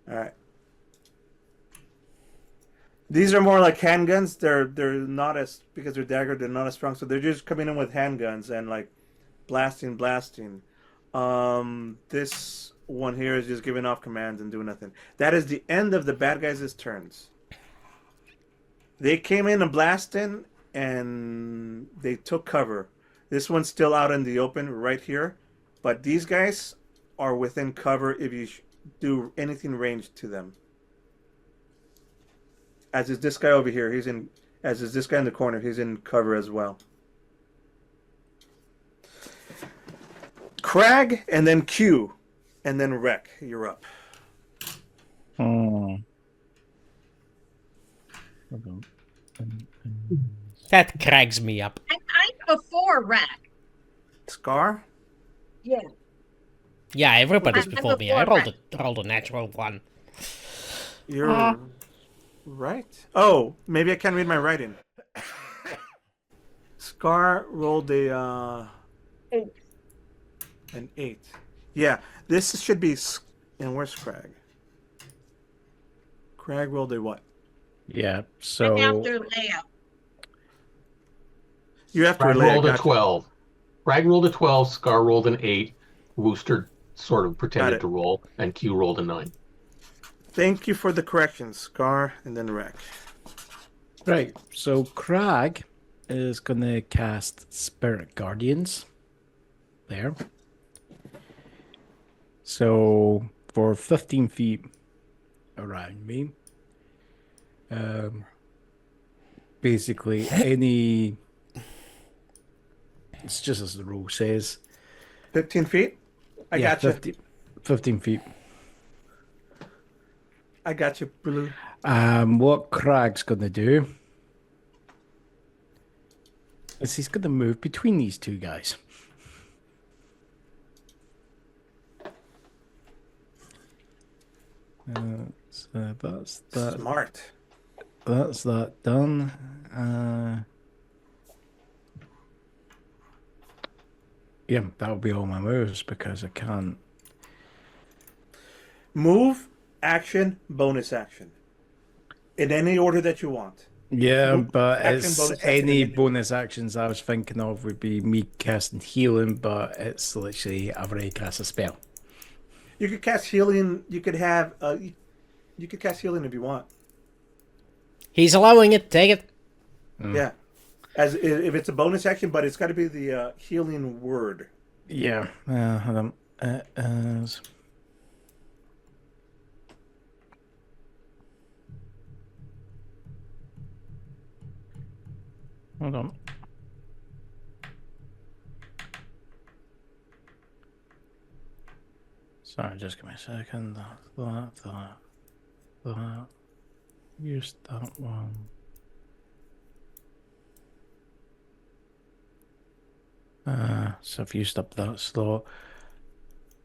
All right. These are more like handguns. They're not as, because they're dagger. They're not as strong, so they're just coming in with handguns and like blasting. This one here is just giving off commands and doing nothing. That is the end of the bad guys' turns. They came in and blasting, and they took cover. This one's still out in the open right here, but these guys are within cover if you do anything ranged to them. As is this guy over here, he's in. As is this guy in the corner, he's in cover as well. Crag, and then Q, and then Wreck. You're up. Oh. That cracks me up. I'm before Rack. Scar. Yeah. Yeah, everybody's I'm before me. before I Rack. rolled a natural one. You're right. Oh, maybe I can't read my writing. Scar rolled a 8. an 8. Yeah, this should be. And where's Crag? Crag rolled a what? Yeah, I'm so after Lea. You have to Crag relay. rolled a Gotcha. 12. Crag rolled a 12. Scar rolled an 8. Wooster sort of Got pretended it. to roll, and Q rolled a 9. Thank you for the correction, Scar, and then Wreck. right, so Crag is gonna cast Spirit Guardians. There. So for 15 feet around me, basically any. It's just as the rule says. 15 feet. I Yeah, got you. 15 feet. I got you, Blue. What Crag's gonna do is he's gonna move between these two guys. So that's that. Smart. That's that done. Yeah, that'll be all my moves because I can't. Move, action, bonus action. In any order that you want. Yeah, Move, but action, it's bonus action, any and then- bonus actions I was thinking of would be me casting healing, but it's literally I've already cast a spell. You could cast healing. You could have. You could cast healing if you want. He's allowing it. Take it. Yeah. As if it's a bonus action, but it's got to be the healing word. Yeah, hold on. Hold on. Sorry, just give me a second. That. Use that one. So I've used up that slot.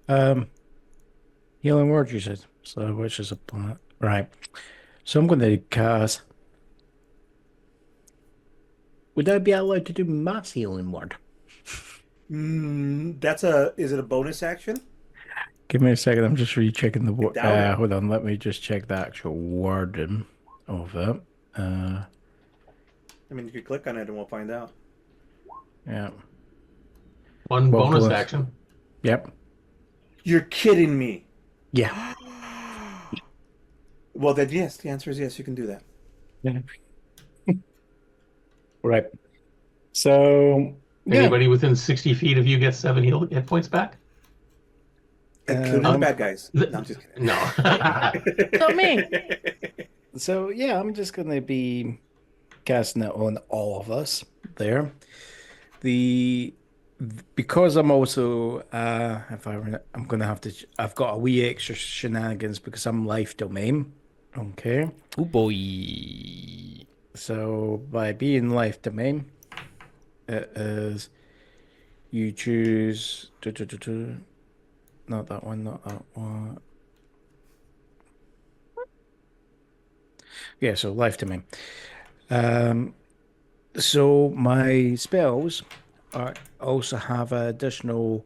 Healing word, you said. So which is a planet. Right. So I'm going to cast. Would I be allowed to do mass healing word? That's a. Is it a bonus action? Give me a second. I'm just rechecking the word. doubt it. Hold on. Let me just check the actual wording of it. I mean, you could click on it and we'll find out. Yeah. One Well, bonus bonus. action. Yep. You're kidding me. Yeah. Well, then yes. The answer is yes. You can do that. Right. So. Yeah. Anybody within 60 feet of you gets 7 hit points back? Including the bad guys. No, I'm just kidding. No. So me. So yeah, I'm just gonna be casting it on all of us there. Because I'm also I'm gonna have to. I've got a wee extra shenanigans because I'm life domain. Okay. Oh boy. So by being life domain, it is you choose. Not that one. Not that one. Yeah, so life domain. So my spells also have additional.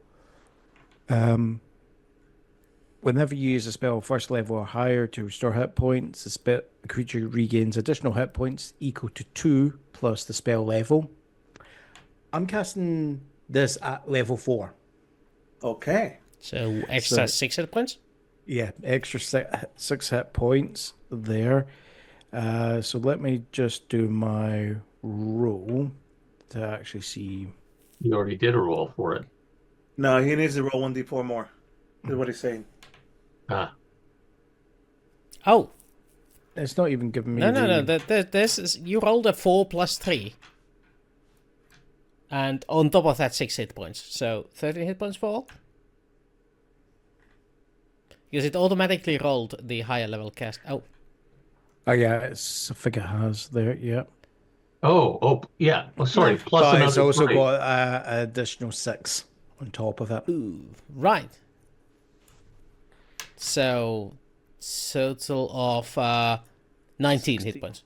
Whenever you use a spell first level or higher to restore hit points, the creature regains additional hit points equal to 2 plus the spell level. I'm casting this at level 4. Okay. So extra So- 6 hit points. Yeah, extra 6 hit points there. So let me just do my roll to actually see. You already did a roll for it. No, he needs to roll 1d4 more. Is what he's saying. Oh, It's not even giving me no. This is, you rolled a 4 plus 3. And on top of that, 6 hit points. So 13 hit points for all. Because it automatically rolled the higher level cast. Oh, Oh yeah, it's I think it has there. Yeah, Yeah. Oh, sorry. Yeah. Plus but another it's also 3. got an additional 6 on top of it. ooh, right. So total of 19 hit points.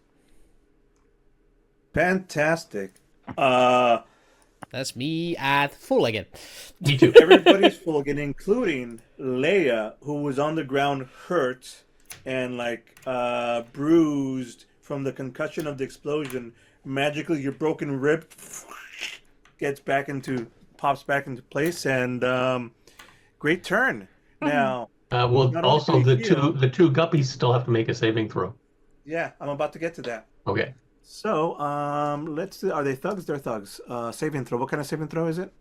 Fantastic. That's me at full again. Me too. Everybody's full again, including Lea, who was on the ground hurt and bruised from the concussion of the explosion. Magically, your broken rib pops back into place, and great turn. Now, Well, Not only also do you heal- the two guppies still have to make a saving throw. yeah, I'm about to get to that. Okay. So, let's do. Are they thugs? They're thugs. Saving throw. What kind of saving throw is it?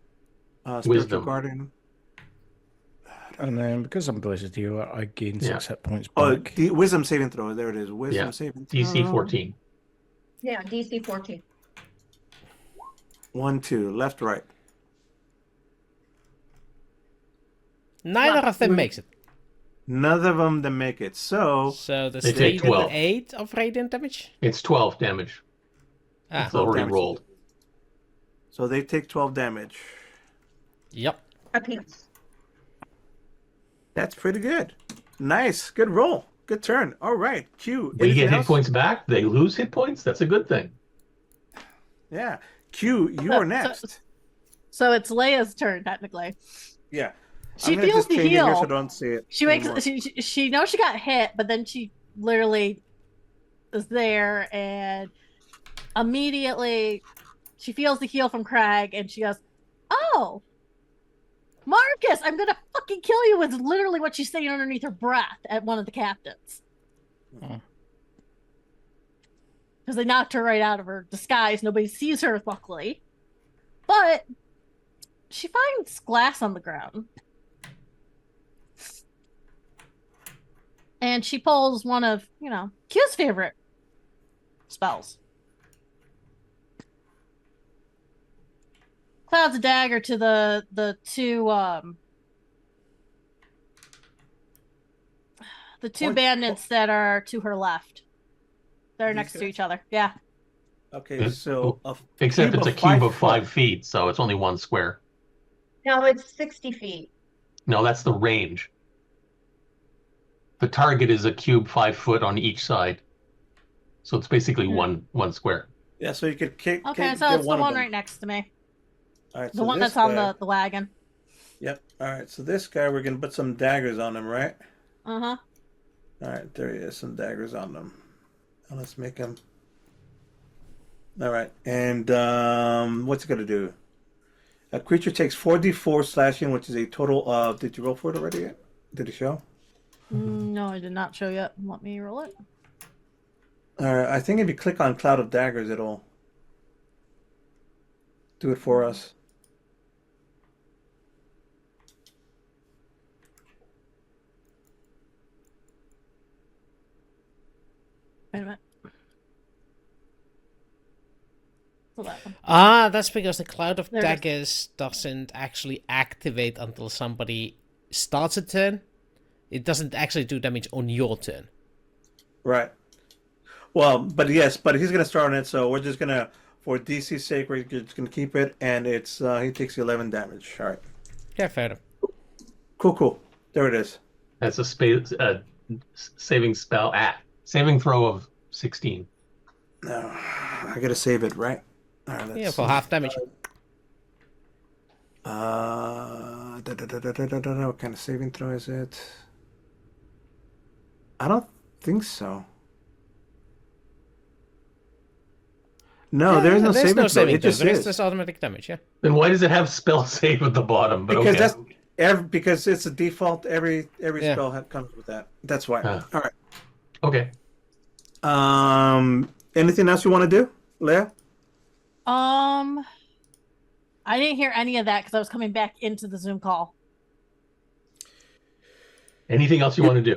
Spiritual Wisdom. guardian. And then because I'm Blizzard Healer, I gain 6 hit points Oh, back. the wisdom saving throw. There it is. Wisdom Yeah. saving throw. DC 14. Yeah, DC 14. 1, 2, left, right. Neither of them makes it. None of them to make it. So, So the They take 12. 8 of radiant damage. It's 12 damage. Ah, It's already damage. rolled. so they take 12 damage. yep. Apiece. That's pretty good. Nice. Good roll. Good turn. All right. Q. We anything get hit else? points back. They lose hit points. That's a good thing. Yeah. Q, you are next. So it's Leia's turn technically. Yeah. She I'm gonna feels just the change it here so I heal. don't see it. She wakes. anymore. She knows she got hit, but then she literally is there, and immediately she feels the heal from Crag, and she goes, "Oh, Marcus, I'm gonna fucking kill you!" Was literally what she's saying underneath her breath at one of the captains. Oh. Because they knocked her right out of her disguise. Nobody sees her, luckily. But she finds glass on the ground. And she pulls one of, Q's favorite spells. Clouds a dagger to the two Point- bandits that are to her left. They're These next to guys? each other. Yeah. Okay, so Except it's a cube of 5 foot. feet, so it's only 1 square. No, it's 60 feet. No, that's the range. The target is a cube 5 foot on each side. So it's basically one square. Yeah, so you could kick. Okay, kick, so get it's the of one them. right next to me. All right, The so one this that's on guy- the wagon. Yep. All right, so this guy, we're gonna put some daggers on him, right? Uh-huh. All right, there he is, some daggers on them. Now let's make him. All right, and what's it gonna do? A creature takes 4d4 slashing, which is a total of. Did you roll for it already? Yet? Did it show? No, I did not show yet. Let me roll it. All right, I think if you click on Cloud of Daggers, it'll do it for us. Wait a minute. So that one. Ah, that's because the Cloud of There it is. Daggers doesn't actually activate until somebody starts a turn. It doesn't actually do damage on your turn. Right. Well, but yes, but he's gonna start on it, so we're just gonna, for DC's sake, we're just gonna keep it, and it's he takes 11 damage. All right. Yeah, fair enough. Cool. There it is. That's a saving spell. Saving throw of 16. Now, I gotta save it, right? All right, let's Yeah, for see. half damage. What kind of saving throw is it? I don't think so. No, Yeah, there is no there's saving no throw. saving It throw. just There is is. just automatic damage, yeah. Then why does it have spell save at the bottom? But Because okay. that's because it's a default. Every Yeah. spell comes with that. That's why. Ah. All right. Okay. Anything else you want to do, Leah? I didn't hear any of that because I was coming back into the Zoom call. Anything else you want to do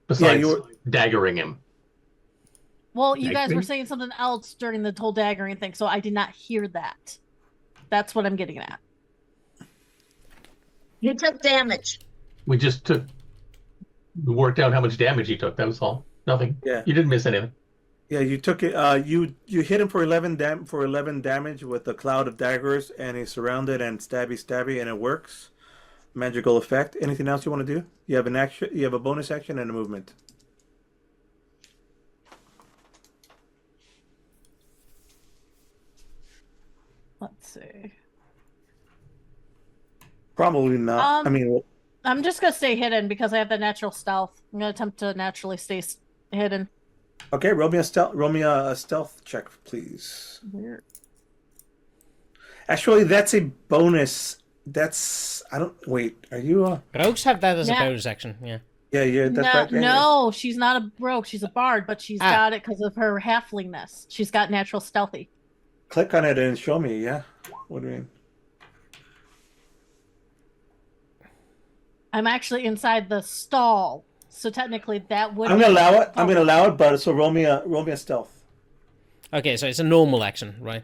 besides you were- daggering him? Well, you guys were Daggering? saying something else during the whole daggering thing, so I did not hear that. That's what I'm getting at. You took damage. We just worked out how much damage he took. That was all. Nothing. Yeah. You didn't miss anything. Yeah, you took it. You hit him for 11 damage with a cloud of daggers, and he's surrounded and stabby, and it works. Magical effect. Anything else you want to do? You have an action. You have a bonus action and a movement. Let's see. Probably not. I mean, I'm just gonna stay hidden because I have the natural stealth. I'm gonna attempt to naturally stay hidden. okay. Roll me a stealth check, please. Weird. Actually, that's a bonus. That's I don't wait. Are you? Rogues have that as a Yeah. bonus action, yeah. Yeah. That's No, right. no, she's not a rogue. She's a bard, but she's Ah. got it because of her halflingness. She's got natural stealthy. Click on it and show me. Yeah. What do you mean? I'm actually inside the stall, so technically that would. I'm gonna allow it. I'm gonna allow it, but so roll me a stealth. Okay, so it's a normal action, right?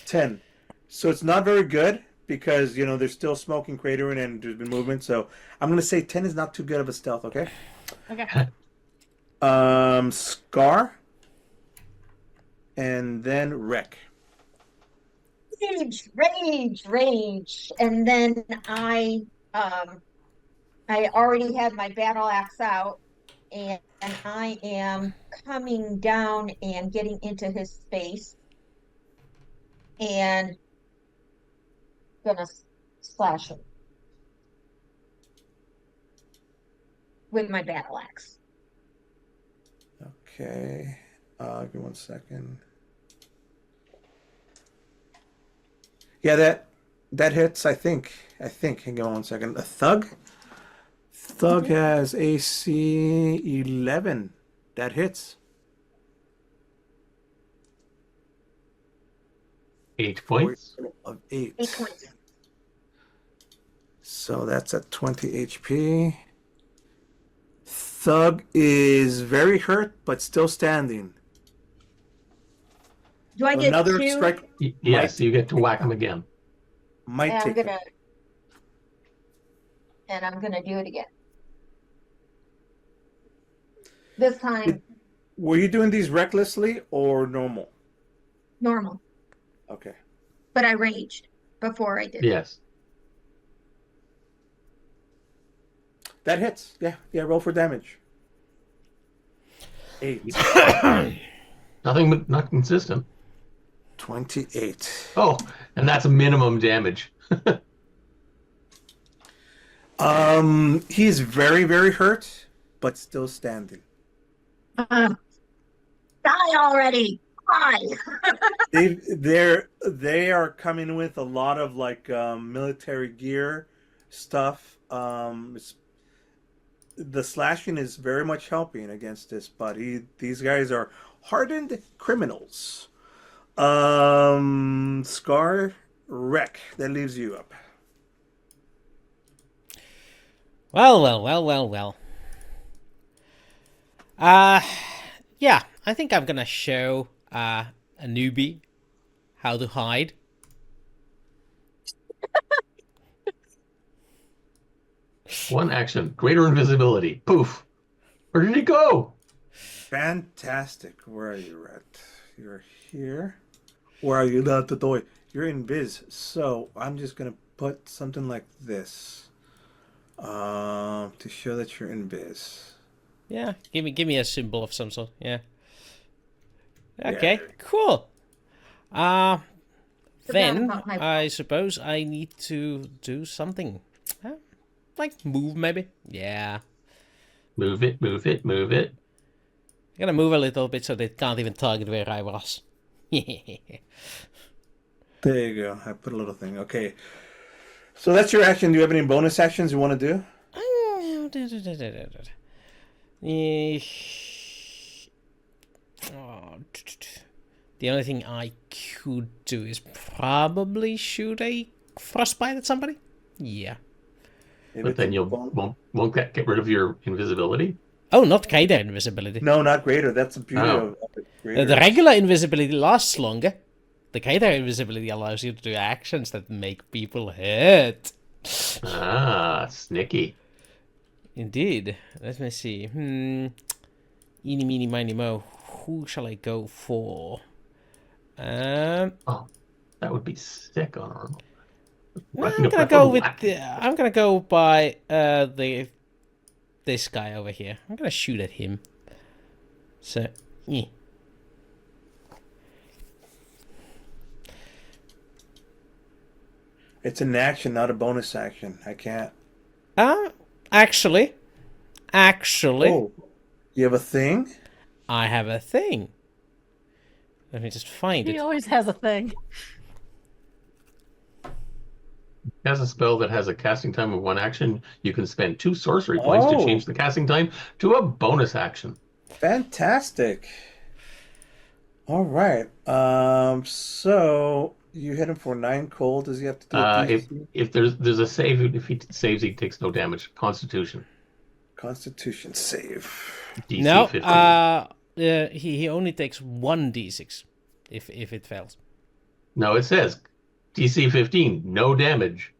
10. So it's not very good because there's still smoking cratering and there's been movement. So I'm gonna say 10 is not too good of a stealth. Okay. Okay. Scar, and then wreck. Rage, and then I already had my battle axe out, and I am coming down and getting into his space, and gonna slash him with my battle axe. Okay. Give me 1 second. Yeah, that hits. I think. Hang on 1 second. A thug. Thug has AC 11. That hits. 8 points. Of 8. 8 points. So that's at 20 HP. Thug is very hurt, but still standing. Do I get Another 2? strike Yes, you get to whack him again. might And take it. I'm gonna do it again. This time, Were you doing these recklessly or normal? normal. Okay. But I raged before I did. Yes. That hits. Yeah. Roll for damage. 8. Nothing but not consistent. 28. Oh, and that's minimum damage. He's very, very hurt, but still standing. Die already! Die! They are coming with a lot of military gear stuff. The slashing is very much helping against this, but these guys are hardened criminals. Scar, wreck. That leaves you up. Well. Yeah, I think I'm gonna show a newbie how to hide. One action. Greater invisibility. Poof. Where did he go? Fantastic. Where are you at? You're here. Where are you? Not the door. You're in biz. So I'm just gonna put something like this to show that you're in biz. Yeah, give me a symbol of some sort. Yeah. Okay, Yeah. cool. Forgot Then about my- I suppose I need to do something. Like move, maybe? Yeah. Move it, move it, move it. I'm gonna move a little bit so they can't even target where I was. There you go. I put a little thing. Okay. So that's your action. Do you have any bonus actions you want to do? The only thing I could do is probably shoot a frostbite at somebody. Yeah. Maybe But it's then a you'll bon- won't that get rid of your invisibility? Oh, not greater invisibility. No, not greater. That's the beauty Oh. of it. Greater. The regular invisibility lasts longer. The greater invisibility allows you to do actions that make people hurt. Ah, snicky. Indeed. Let me see. Eeny, meeny, miny, mo. Who shall I go for? Oh, that would be sick on Armor. I'm gonna go with. I'm gonna go by this guy over here. I'm gonna shoot at him. So, yeah. It's an action, not a bonus action. I can't. Actually, Oh, you have a thing? I have a thing. Let me just find He it. always has a thing. Has a spell that has a casting time of 1 action. You can spend 2 sorcery points to Oh. change the casting time to a bonus action. Fantastic. All right. So you hit him for 9 cold. Does he have to do a DC? If there's a save, if he saves, he takes no damage. Constitution. Constitution save. DC No, 15. he only takes 1d6 if it fails. No, it says DC 15, no damage.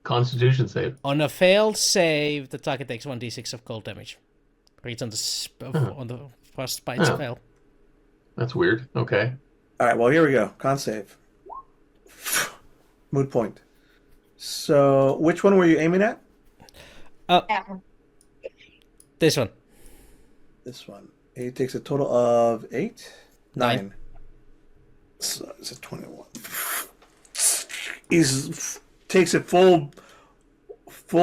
Constitution save. On a failed save, the target takes 1d6 of cold damage. Reads on the frostbite Oh. spell. That's weird. Okay. All right. Well, here we go. Con save. Mood point. So, which one were you aiming at? That one. This one. This one. He takes a total of 8? 9. 9. So it's a 21. He's takes it full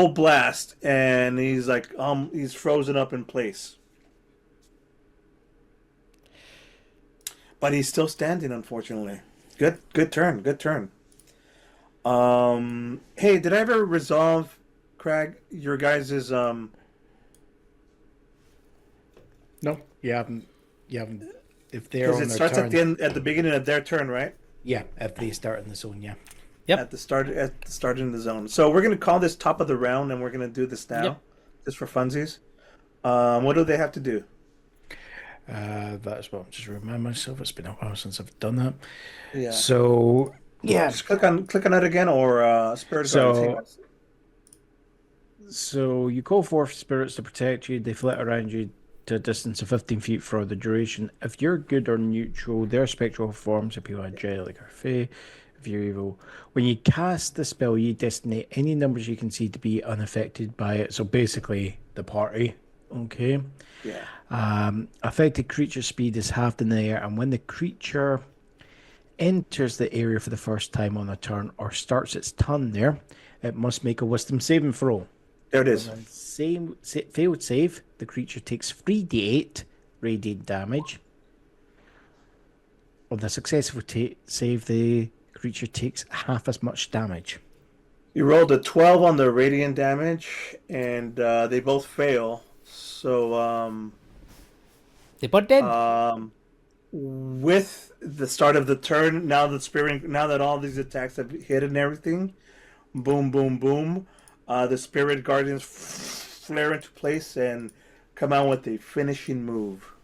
blast, and he's like he's frozen up in place. But he's still standing, unfortunately. Good turn. Hey, did I ever resolve, Crag, your guys' No, you haven't. If they're because on it their starts turn, at the beginning of their turn, right? yeah, if they start in the zone, yeah. Yep. At the start in the zone. So we're gonna call this top of the round, and we're gonna do this now, Yep. just for funsies. What do they have to do? That's what I'm just remind myself. It's been a while since I've done that. Yeah. So yeah, Just click on it again, or Spirit So- Guardians. so you call forth spirits to protect you. They flit around you to a distance of 15 feet for the duration. If you're good or neutral, their spectral forms appear angelic or fey. If you're evil, when you cast the spell, you designate any numbers you can see to be unaffected by it. So basically, the party. Okay. Yeah. Affected creature speed is halved in the air, and when the creature enters the area for the first time on a turn or starts its turn there, it must make a wisdom saving throw. There it is. On a failed save, the creature takes 3d8 radiant damage. On the successful save, the creature takes half as much damage. You rolled a 12 on the radiant damage, and they both fail. So They both dead. with the start of the turn, now that all these attacks have hit and everything, boom, boom, boom, the Spirit Guardians flare into place and come out with a finishing move.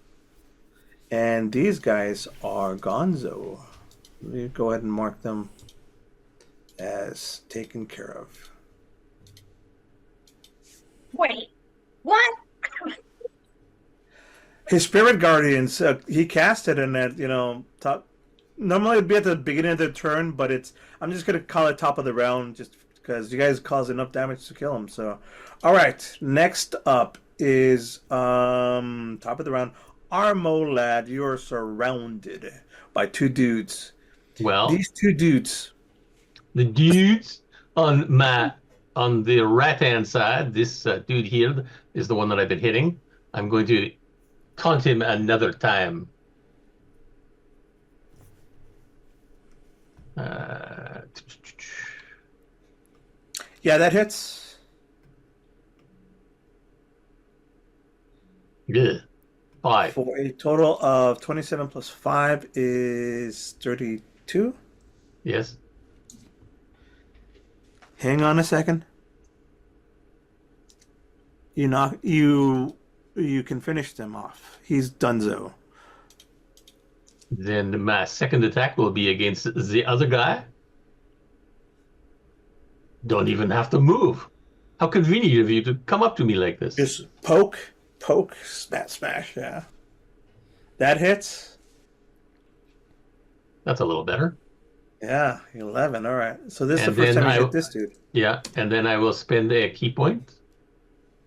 And these guys are gonzo. Let me go ahead and mark them as taken care of. Wait, what? His Spirit Guardians, he cast it in that, top. Normally it'd be at the beginning of the turn, but I'm just going to call it top of the round just because you guys caused enough damage to kill him. So, all right, next up is top of the round. Armolad, you are surrounded by 2 dudes. Well, These 2 dudes The dudes on the right-hand side, this dude here is the one that I've been hitting. I'm going to taunt him another time. Yeah, that hits. Good. 5. For a total of 27 plus 5 is 32. Yes. Hang on a second. You can finish them off. He's donezo. Then my second attack will be against the other guy. Don't even have to move. How convenient of you to come up to me like this. Just poke, smash, yeah. That hits. That's a little better. Yeah, 11. All right. So this is And the first then time you I- hit this dude. Yeah, and then I will spend a key point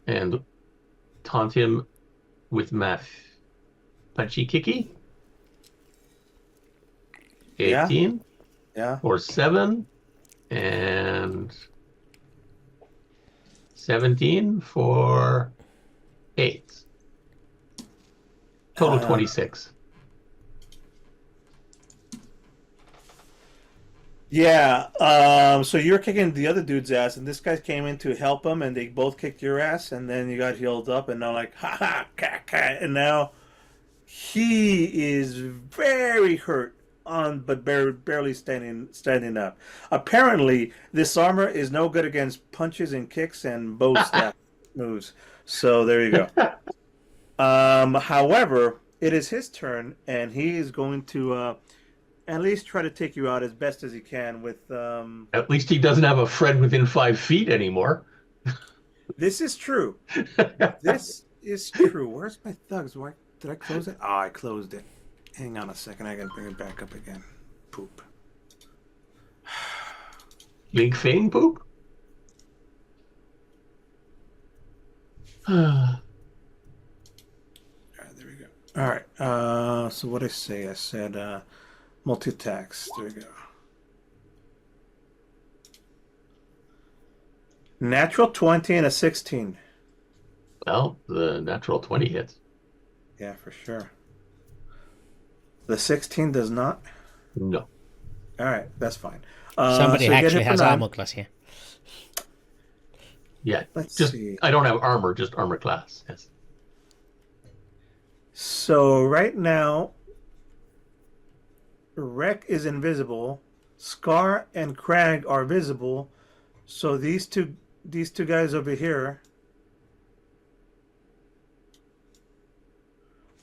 and taunt him with my punchy kicky. Yeah. 18 Yeah. or 7 and 17 for 8. Total 26. Yeah. So you're kicking the other dude's ass, and this guy came in to help him, and they both kicked your ass, and then you got healed up, and now like, ha ha, and now he is very hurt but barely standing up. Apparently, this armor is no good against punches and kicks and bow staff moves. So there you go. However, it is his turn, and he is going to at least try to take you out as best as he can with. At least he doesn't have a friend within 5 feet anymore. This is true. This is true. Where's my thugs? Did I close it? Oh, I closed it. Hang on a second. I gotta bring it back up again. Poop. Blinkfingpoop? All right, there we go. All right. So what did I say? I said multi-attacks. There we go. Natural 20 and a 16. Well, the natural 20 hits. Yeah, for sure. The 16 does not. No. All right, that's fine. Somebody so you get actually hit for has 9. armor class here. Yeah. Let's just see. I don't have armor, just armor class. Yes. So right now, Wreck is invisible. Scar and Crag are visible. So these two guys over here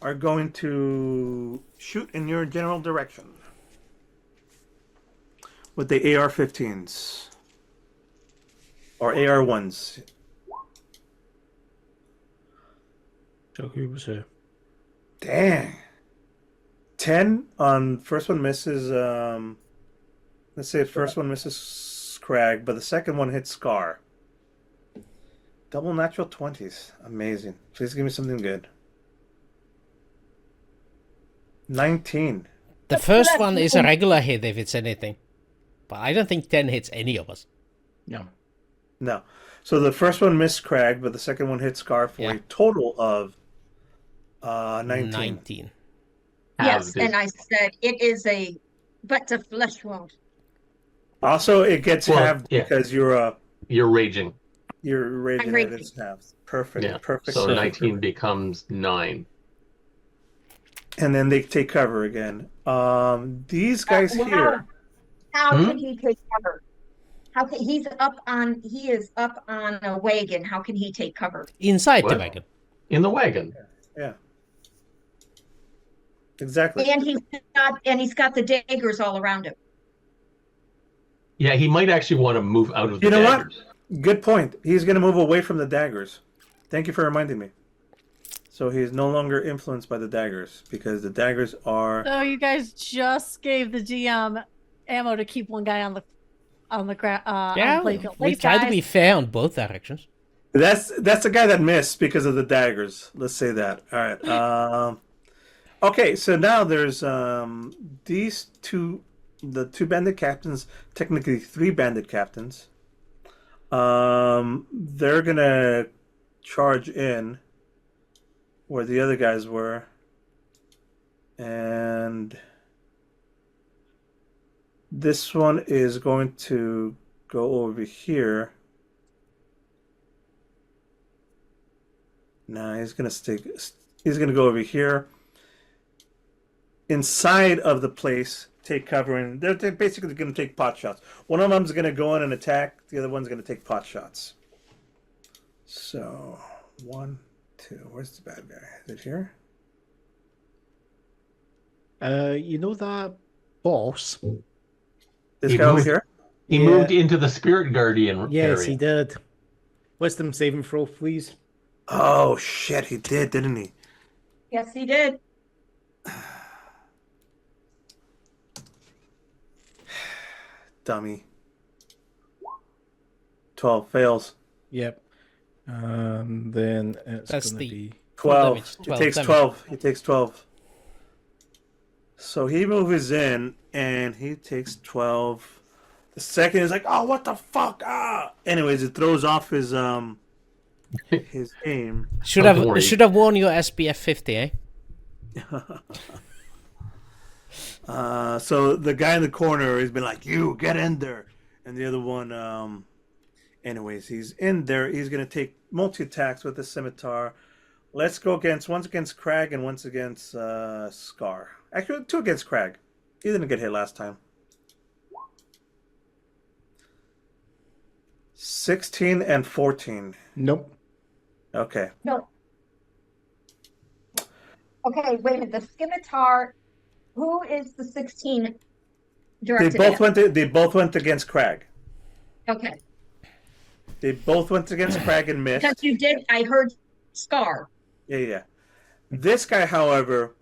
are going to shoot in your general direction with the AR-15s or AR-1s. So who was here? Dang. 10 on first one misses. Let's say the first one misses Crag, but the second one hits Scar. Double natural 20s. Amazing. Please give me something good. 19. The first one is a regular hit if it's anything. But I don't think 10 hits any of us. No. No. So the first one missed Crag, but the second one hit Scar for a total of 19. 19. Yes, and I said it is but a flesh wound. Also, it gets halved yeah. because you're raging. You're raging I'm at raging. its halves. Perfect. Yeah. Perfect. So perfect, 19 perfect. becomes 9. And then they take cover again. These guys here. How can he take cover? How can he is up on a wagon. How can he take cover? Inside What? the wagon. In the wagon. Yeah. Exactly. And he's got the daggers all around him. Yeah, he might actually want to move out of the You know daggers. what? Good point. He's going to move away from the daggers. Thank you for reminding me. So he's no longer influenced by the daggers because the daggers are. So you guys just gave the GM ammo to keep one guy on the ground. Yeah, we try to be fair on both directions. That's the guy that missed because of the daggers. Let's say that. All right. Okay, so now there's these two the 2 bandit captains, technically 3 bandit captains. They're gonna charge in where the other guys were, and this one is going to go over here. Nah, he's gonna stay. He's gonna go over here. Inside of the place, take cover, and they're basically gonna take pot shots. One of them's gonna go in and attack. The other one's gonna take pot shots. So 1, 2. Where's the bad guy? Is it here? You know that boss? This He guy over moved- here. He Yeah. moved into the Spirit Guardian Yes, area. he did. Wisdom saving throw, please. Oh shit, he did, didn't he? Yes, he did. Dummy. 12 fails. Yep. Then it's That's going to the- be 12. damage, He 12 takes damage. 12. He takes 12. So he moves in and he takes 12. The second is like, oh, what the fuck? Ah! Anyways, it throws off his aim. Should Don't worry. have worn your SPF 50, eh? So the guy in the corner has been like, you get in there. And the other one, anyways, he's in there. He's going to take multi-attacks with the scimitar. Let's go once against Crag and once against Scar. Actually, 2 against Crag. He didn't get hit last time. 16 and 14. nope. Okay. No. Okay, wait a minute. The scimitar. Who is the 16 They directed both at? went. They both went against Crag. Okay, They both went against Crag and missed. because you did. I heard Scar. Yeah. This guy, however,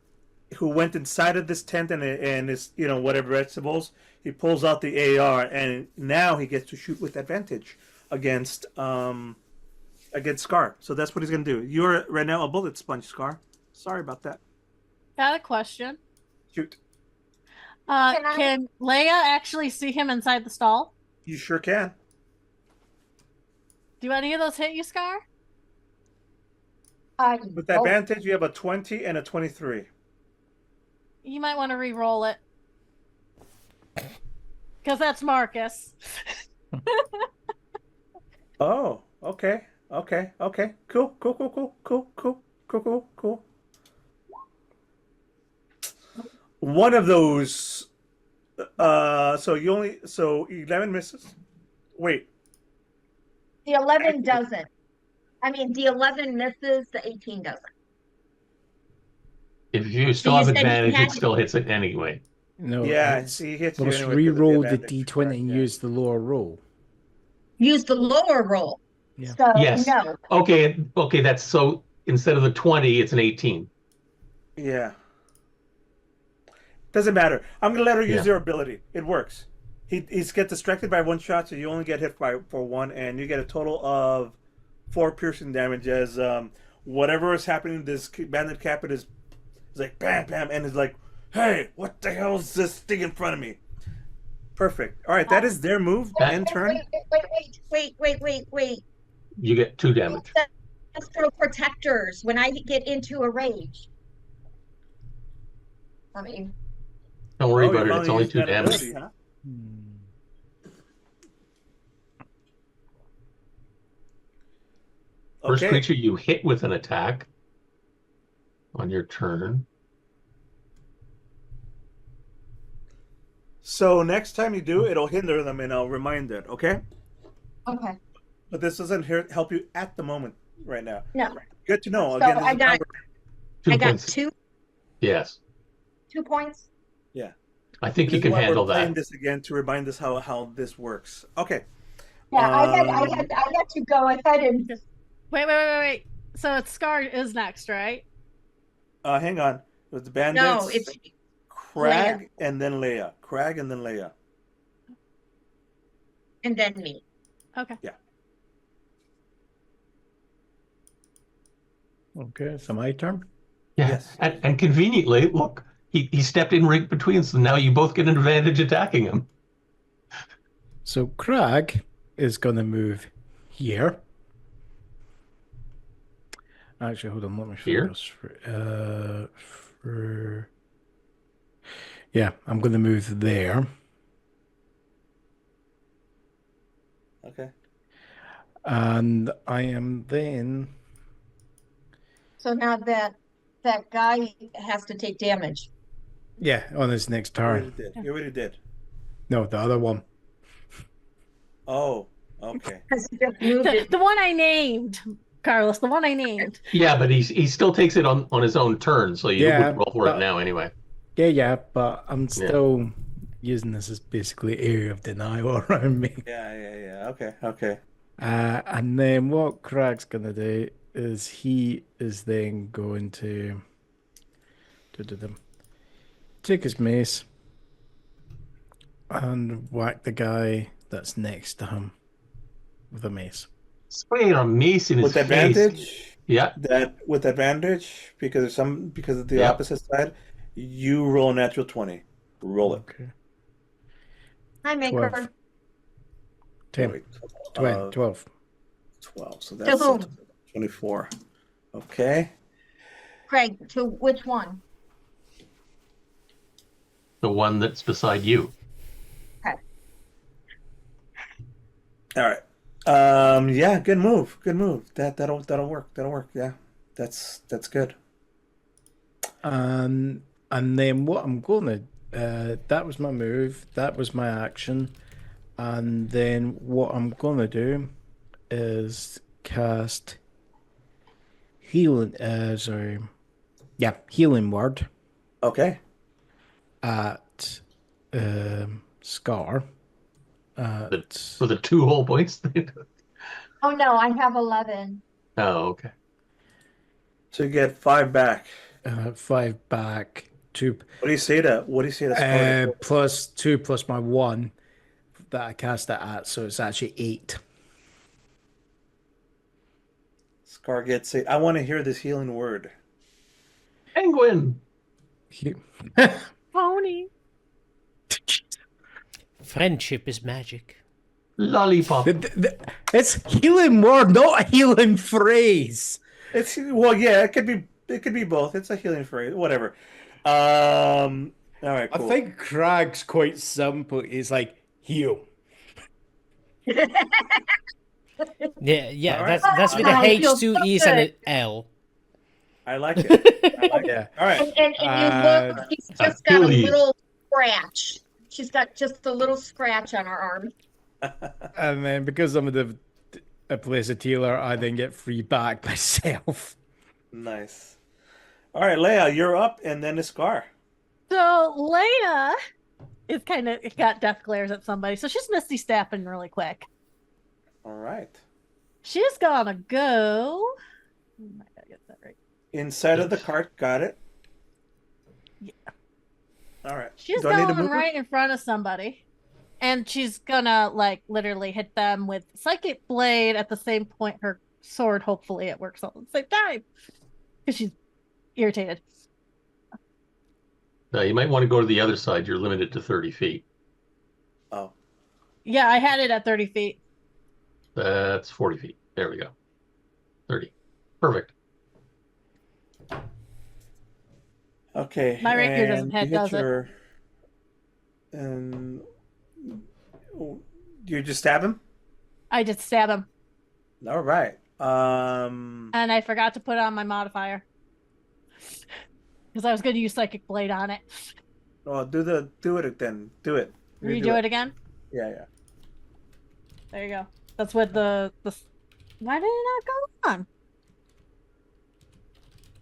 who went inside of this tent and his, whatever vegetables, he pulls out the AR and now he gets to shoot with advantage against Scar. So that's what he's gonna do. You're right now a bullet sponge, Scar. Sorry about that. Got a question. Shoot. Can Leia actually see him inside the stall? You sure can. Do any of those hit you, Scar? With advantage, you have a 20 and a 23. You might want to re-roll it. Because that's Marcus. Oh, okay. Cool. One of those. So 11 misses. Wait. The 11 doesn't. I mean, the 11 misses, the 18 doesn't. If you still you have said he advantage, had- it still hits it anyway. No. Yeah, it's- he hits you Let's anyway. 'cause of re-roll the advantage. d20 and Yeah. use the lower roll. Use the lower roll. Yeah. So, Yes. no. Okay, that's so instead of the 20, it's an 18. Yeah. Doesn't matter. I'm gonna let her use Yeah. her ability. It works. He's get distracted by 1 shot, so you only get hit for 1, and you get a total of 4 piercing damage as whatever is happening. This bandit captain is like bam, bam, and is like, hey, what the hell is this thing in front of me? Perfect. All right, that is their move and turn. Wait. You get 2 damage. Let's throw protectors when I get into a rage. I mean, Don't worry Oh, about you're it. It's only using 2 that damage. ability, huh? First Okay. creature you hit with an attack on your turn. So next time you do, it'll hinder them, and I'll remind it. Okay. okay. But this doesn't help you at the moment right now. No. Good to know. So Again, this I is got- power- 2 I got points. two Yes. 2 points. I think This you is can why handle we're playing that. this again to remind us how this works. Okay. Yeah, I had to go ahead and just Wait. So it's Scar is next, right? Hang on. It was the bandits. no, it's Crag and then Leia. Crag and then Leia. and then me. Okay. Okay, so my turn. Yeah. Yes. And conveniently, look, He stepped in right between, so now you both get an advantage attacking him. So Crag is going to move here. Actually, hold on. Let me Here? focus. Yeah, I'm going to move there. Okay. And I am then... So now that guy has to take damage. Yeah, on his next You already turn. did. You already did. No, the other one. Oh, okay. Because he just moved it. The one I named, Carlos. The one I named. Yeah, but he still takes it on his own turn, so you Yeah, wouldn't roll for it but- now anyway. Yeah, but I'm still using this as basically area of denial around me. Yeah. Okay. And then what Crag's gonna do is he is then going to take his mace and whack the guy that's next to him with a mace. Spraying a mace in his With face. advantage. Yeah. With advantage because of the Yep. opposite side, you roll a natural 20. Roll it. Okay. Hi, Maker. 12. 10. Wait, 12. 12. 12. So that's whom? 24. Okay. Craig, to which one? The one that's beside you. Okay. All right. Yeah, good move. That'll work. Yeah. That's good. And then what I'm gonna that was my move, that was my action, and then what I'm gonna do is cast healing healing word Okay. at Scar. For the 2 whole points. Oh no, I have 11. Oh, okay. So you get 5 back. 5 back, 2 What do you say to Scarlet? plus 2 plus my 1 that I cast it at, so it's actually 8. Scar gets 8. I want to hear this healing word. Penguin. Pony. Friendship is magic. Lollipop. It's healing word, not a healing phrase. Yeah, it could be both. It's a healing phrase, whatever. All right, cool. I think Crag's quite simple. It's like heal. Yeah, All right. that's with Oh, a it H, feels 2 so E's, and good. an L. I like it. Yeah. All right. And you look, she's just got a Achilles. little scratch. She's got just a little scratch on her arm. And then because I'm a place of healer, I then get free back myself. Nice. All right, Leia, you're up, and then the Scar. So Lea is kind of got death glares at somebody, so she's misty stepping really quick. All right. She's gonna go. I gotta get that right. Inside of the cart, got it. Yeah. All right. She's Do I need to going move her? right in front of somebody, and she's gonna like literally hit them with psychic blade at the same point her sword. Hopefully, it works all at the same time because she's irritated. You might want to go to the other side. You're limited to 30 feet. Oh. Yeah, I had it at 30 feet. That's 40 feet. There we go. 30. Perfect. Okay. My rapier doesn't and hit, you does it? And you just stab him? I just stab him, All right. and I forgot to put on my modifier because I was going to use psychic blade on it. Well, do it then. Do it. Redo it again. Yeah. There you go. That's with the. Why did it not go on?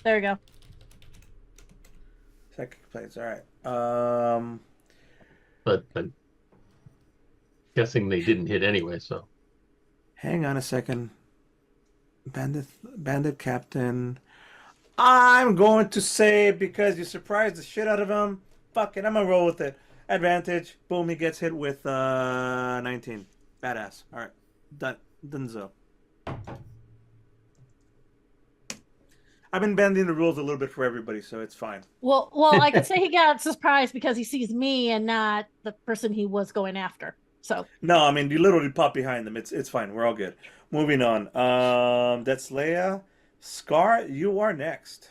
There we go. Psychic plates. All right. But guessing they didn't hit anyway, so. Hang on a second. Bandit Captain. I'm going to say, because you surprised the shit out of him, fuck it, I'm gonna roll with it. Advantage. Boom, he gets hit with 19. Badass. All right. Dunzo. I've been bending the rules a little bit for everybody, so it's fine. Well, I could say he got surprised because he sees me and not the person he was going after. So No, I mean you literally pop behind them. It's fine. We're all good. Moving on. That's Lea. Scar, you are next.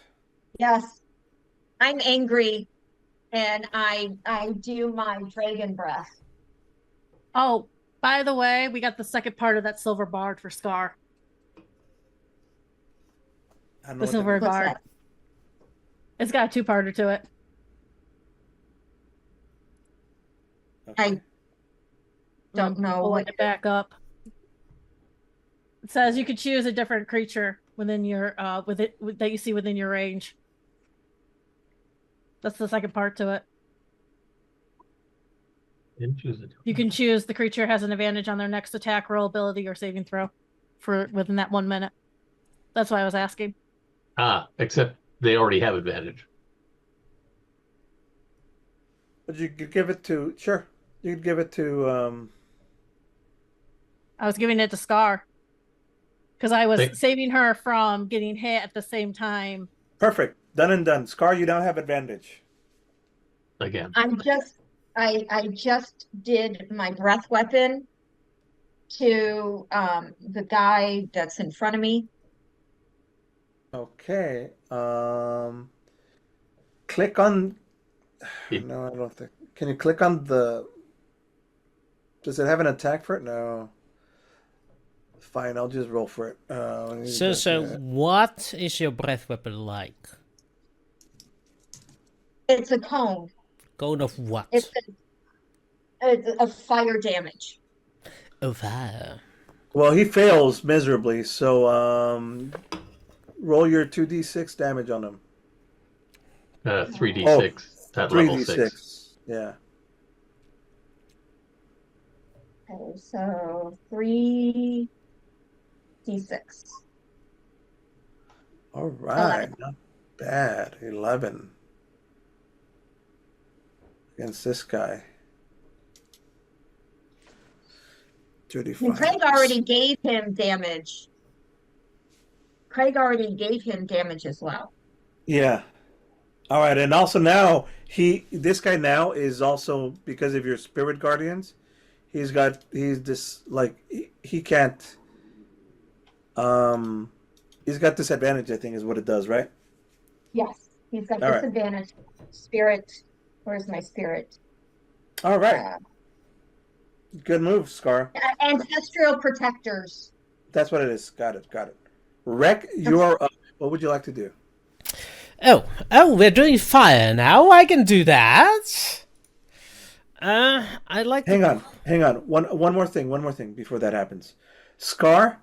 Yes. I'm angry and I do my dragon breath. oh, by the way, we got the second part of that silver bard for Scar. I don't know The what silver What's bard. that? It's got a two-parter to it. that- okay. Don't know Pulling what it back up. It says you could choose a different creature within your that you see within your range. That's the second part to it. Didn't choose it. You can choose the creature has an advantage on their next attack, roll, ability, or saving throw for within that 1 minute. That's why I was asking. Except they already have advantage. But you could give it to sure. You could give it to I was giving it to Scar because I was Thank- saving her from getting hit at the same time. perfect. Done and done. Scar, you don't have advantage. Again. I just did my breath weapon to the guy that's in front of me. Okay. Click on Yeah. no, I don't think. Can you click on the does it have an attack for it? No. Fine, I'll just roll for it. So what is your breath weapon like? It's a cone. Cone of what? It's a fire damage. Oh, fire. Well, he fails miserably, so roll your 2d6 damage on him. 3d6 at level 6. 3d6. Yeah. Okay, so 3d6. All right. Not bad. 11. Against this guy. 35. And Craig already gave him damage. Craig already gave him damage as well. Yeah. All right, and also now this guy now is also because of your spirit guardians, he's this like he can't he's got disadvantage, I think is what it does, right? Yes, he's got All right. disadvantage. Spirit. Where's my spirit? All right. Good move, Scar. Ancestral protectors. That's what it is. Got it. Rec, you're up. What would you like to do? Oh, we're doing fire now. I can do that. I like. Hang on. One more thing before that happens. Scar,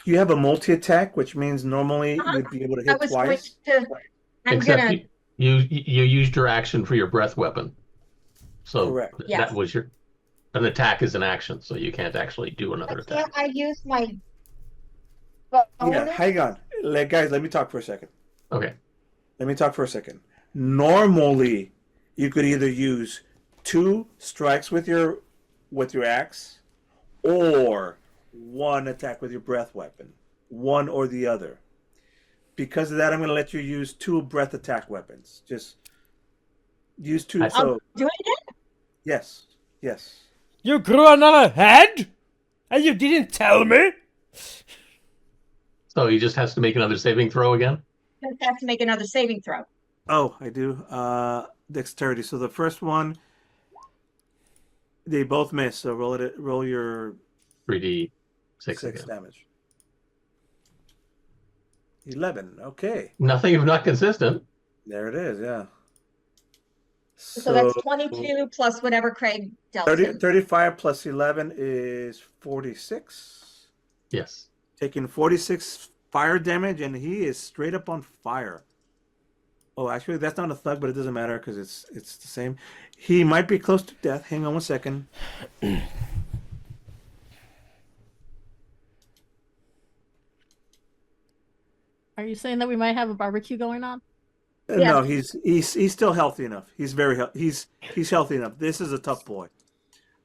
you have a multi-attack, which means normally you'd be able to I hit was twice. going to. I'm Except gonna. you used your action for your breath weapon. So Correct. that Yes. was an attack is an action, so you can't actually do another attack. I use my. Yeah, bonus. hang on. Guys, let me talk for a second. Okay. Normally, you could either use 2 strikes with your axe, or 1 attack with your breath weapon, one or the other. Because of that, I'm going to let you use 2 breath attack weapons. Just use 2. So Doing it? yes. You grew another head, and you didn't tell me. So he just has to make another saving throw again? Just have to make another saving throw. Oh, I do. Dexterity. So the first one, they both miss. So roll your 3d6 6 again. damage. 11. Okay. Nothing if not consistent. There it is. Yeah. So that's 22 plus whatever Craig dealt him. 35 plus 11 is 46. Yes. Taking 46 fire damage, and he is straight up on fire. Oh, actually, that's not a thug, but it doesn't matter because it's the same. He might be close to death. Hang on one second. Are you saying that we might have a barbecue going on? No, he's still healthy enough. He's very he's healthy enough. This is a tough boy.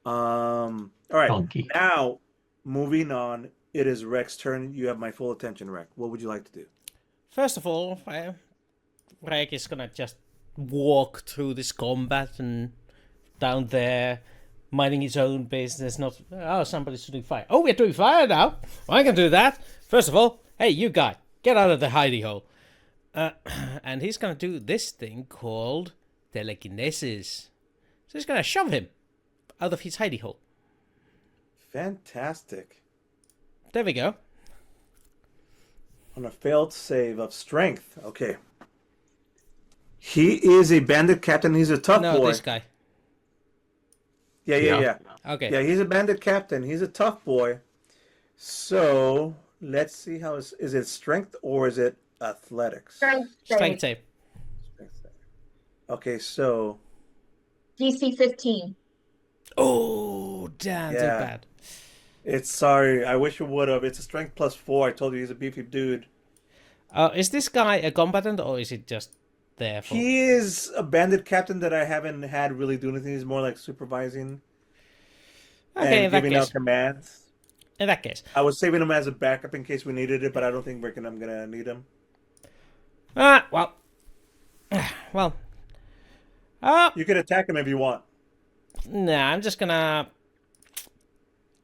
All right. Donkey. Now, moving on. It is Rek's turn. You have my full attention, Rek. What would you like to do? First of all, Crag is gonna just walk through this combat and down there, minding his own business. Not, oh, somebody's doing fire. Oh, we're doing fire now. I can do that. First of all, hey, you guy, get out of the hidey hole. And he's gonna do this thing called telekinesis. So he's gonna shove him out of his hidey hole. Fantastic. There we go. On a failed save of strength. Okay. He is a bandit captain. He's a tough No, boy. this guy. Yeah. Okay. Yeah, he's a bandit captain. He's a tough boy. So let's see how is it strength or is it athletics? Strength Strength save. save. Strength save. Okay, so DC 15. Oh, damn, too Yeah. bad. it's sorry. I wish it would have. It's a strength plus 4. I told you he's a beefy dude. Is this guy a combatant or is it just there for... He is a bandit captain that I haven't had really do anything. He's more like supervising Okay, in and that giving out case. commands. In that case. I was saving him as a backup in case we needed it, but I don't think I'm gonna need him. Well. Well. You can attack him if you want. Nah, I'm just gonna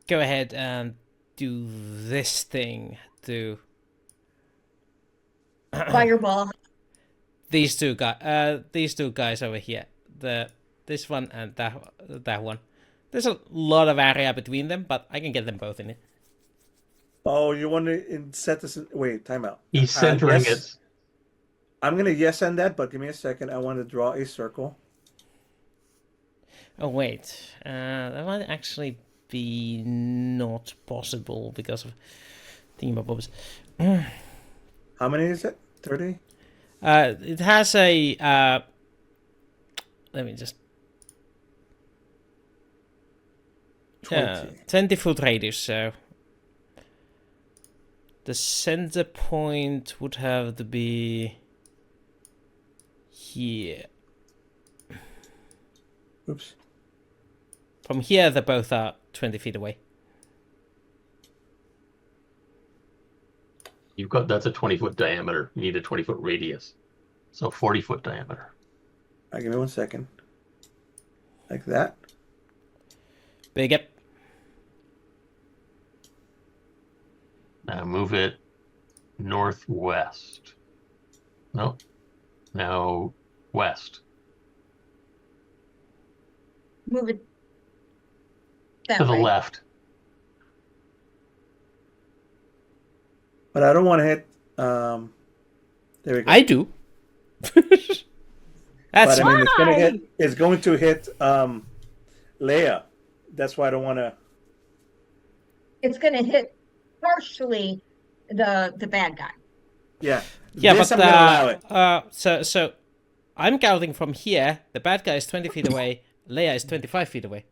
go ahead and do this thing to Fireball. these two guys over here. This one and that one. There's a lot of area between them, but I can get them both in it. Oh, you want to set this? Wait, time out. He's centering yes. it. I'm gonna yes end that, but give me a second. I want to draw a circle. Oh wait, that might actually be not possible because of thingamabobs. How many is it? 30? It has a let me just 20. 20-foot radius, so the center point would have to be here. Oops. From here, they both are 20 feet away. That's a 20-foot diameter. You need a 20-foot radius. So 40-foot diameter. All right, give me 1 second. Like that. Big up. Now move it northwest. No. Now west. Move it that To the way. left. But I don't want to hit. There we go. I do. That's but I mean, it's gonna Why? hit. It's going to hit Lea. That's why I don't want to. It's going to hit partially the bad guy. Yeah. yeah, This but I'm gonna allow it. so I'm counting from here. The bad guy is 20 feet away. Lea is 25 feet away.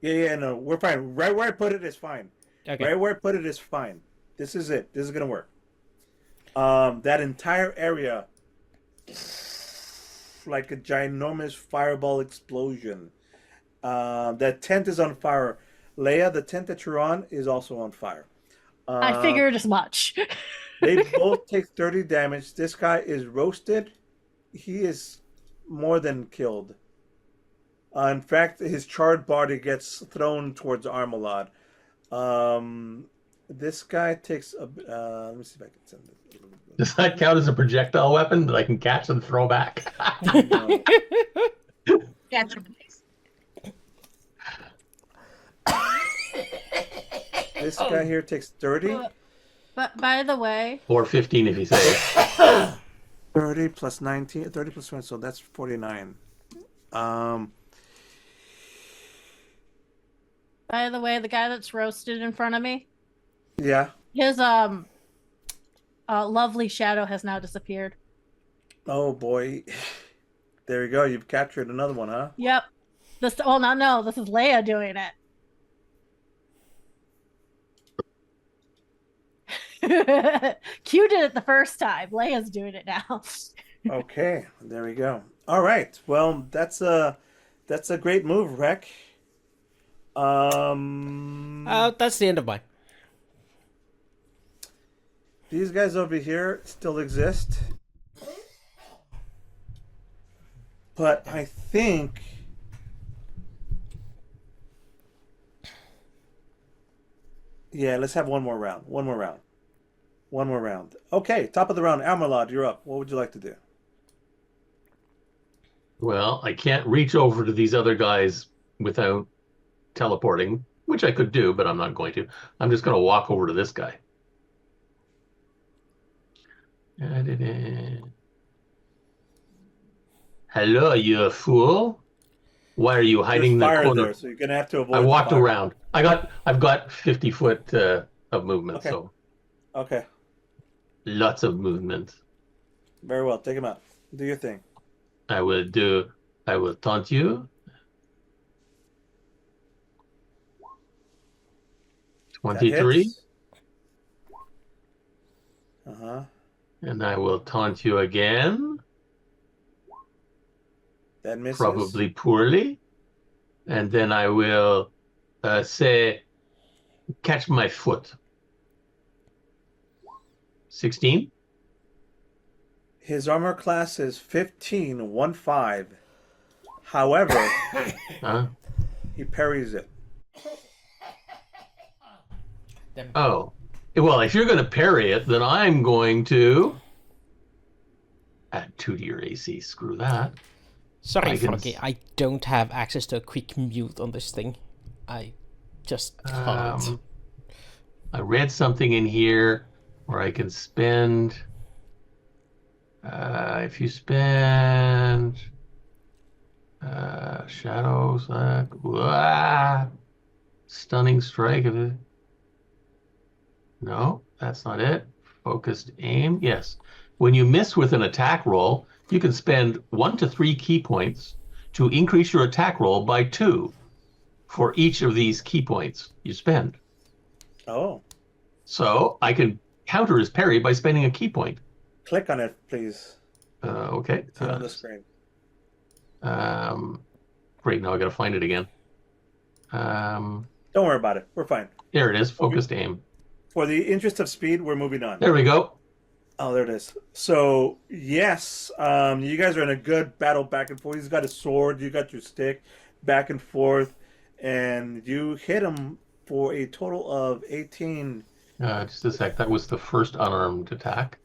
Yeah, no, we're fine. Right where I put it is fine. Okay. Right where I put it is fine. This is it. This is gonna work. That entire area, like a ginormous fireball explosion. That tent is on fire. Lea, the tent that you're on is also on fire. I figured as much. They both take 30 damage. This guy is roasted. He is more than killed. In fact, his charred body gets thrown towards Armolad. This guy takes a. Let me see if I can send it. Does that count as a projectile weapon that I can catch and throw back? That's This guy here takes 30. But by the way, Or 15 if he saves. 30 plus 19. 30 plus 20, so that's 49. by the way, the guy that's roasted in front of me, Yeah. his lovely shadow has now disappeared. Oh, boy. There you go. You've captured another one, huh? Yep. This no, this is Lea doing it. Q did it the first time. Leia's doing it now. Okay. There we go. All right. Well, that's a great move, Rek. That's the end of mine. These guys over here still exist. But I think... Yeah, let's have one more round. One more round. Okay, top of the round. Armolad, you're up. What would you like to do? Well, I can't reach over to these other guys without teleporting, which I could do, but I'm not going to. I'm just going to walk over to this guy. Hello, you fool. Why are you hiding in the There's fire corner? there, so you're gonna have to avoid. I walked the fire. around. I've got 50 foot of movement, Okay. so Okay, lots of movement. very well. Take him out. Do your thing. I will taunt you. 23. Uh-huh. And I will taunt you again. That misses. Probably poorly. And then I will say, catch my foot. 16. His armor class is 15, 5. However, Huh? he parries it. Oh. Well, if you're going to parry it, then I'm going to add 2 to your AC. Screw that. Sorry, I can Froggy, I don't have access to a quick mute on this thing. I just can't. I read something in here where I can spend. If you spend shadows, stunning strike. No, that's not it. Focused aim. Yes. When you miss with an attack roll, you can spend 1 to 3 key points to increase your attack roll by 2 for each of these key points you spend. Oh, So I can counter his parry by spending a key point. click on it, please. Okay. See it on the screen. Great. Now I got to find it again. Don't worry about it. We're fine. There it is. Focused aim. For the interest of speed, we're moving on. There we go. Oh, there it is. So, yes, you guys are in a good battle back and forth. He's got a sword, you got your stick, back and forth, and you hit him for a total of 18. Just a sec. That was the first unarmed attack.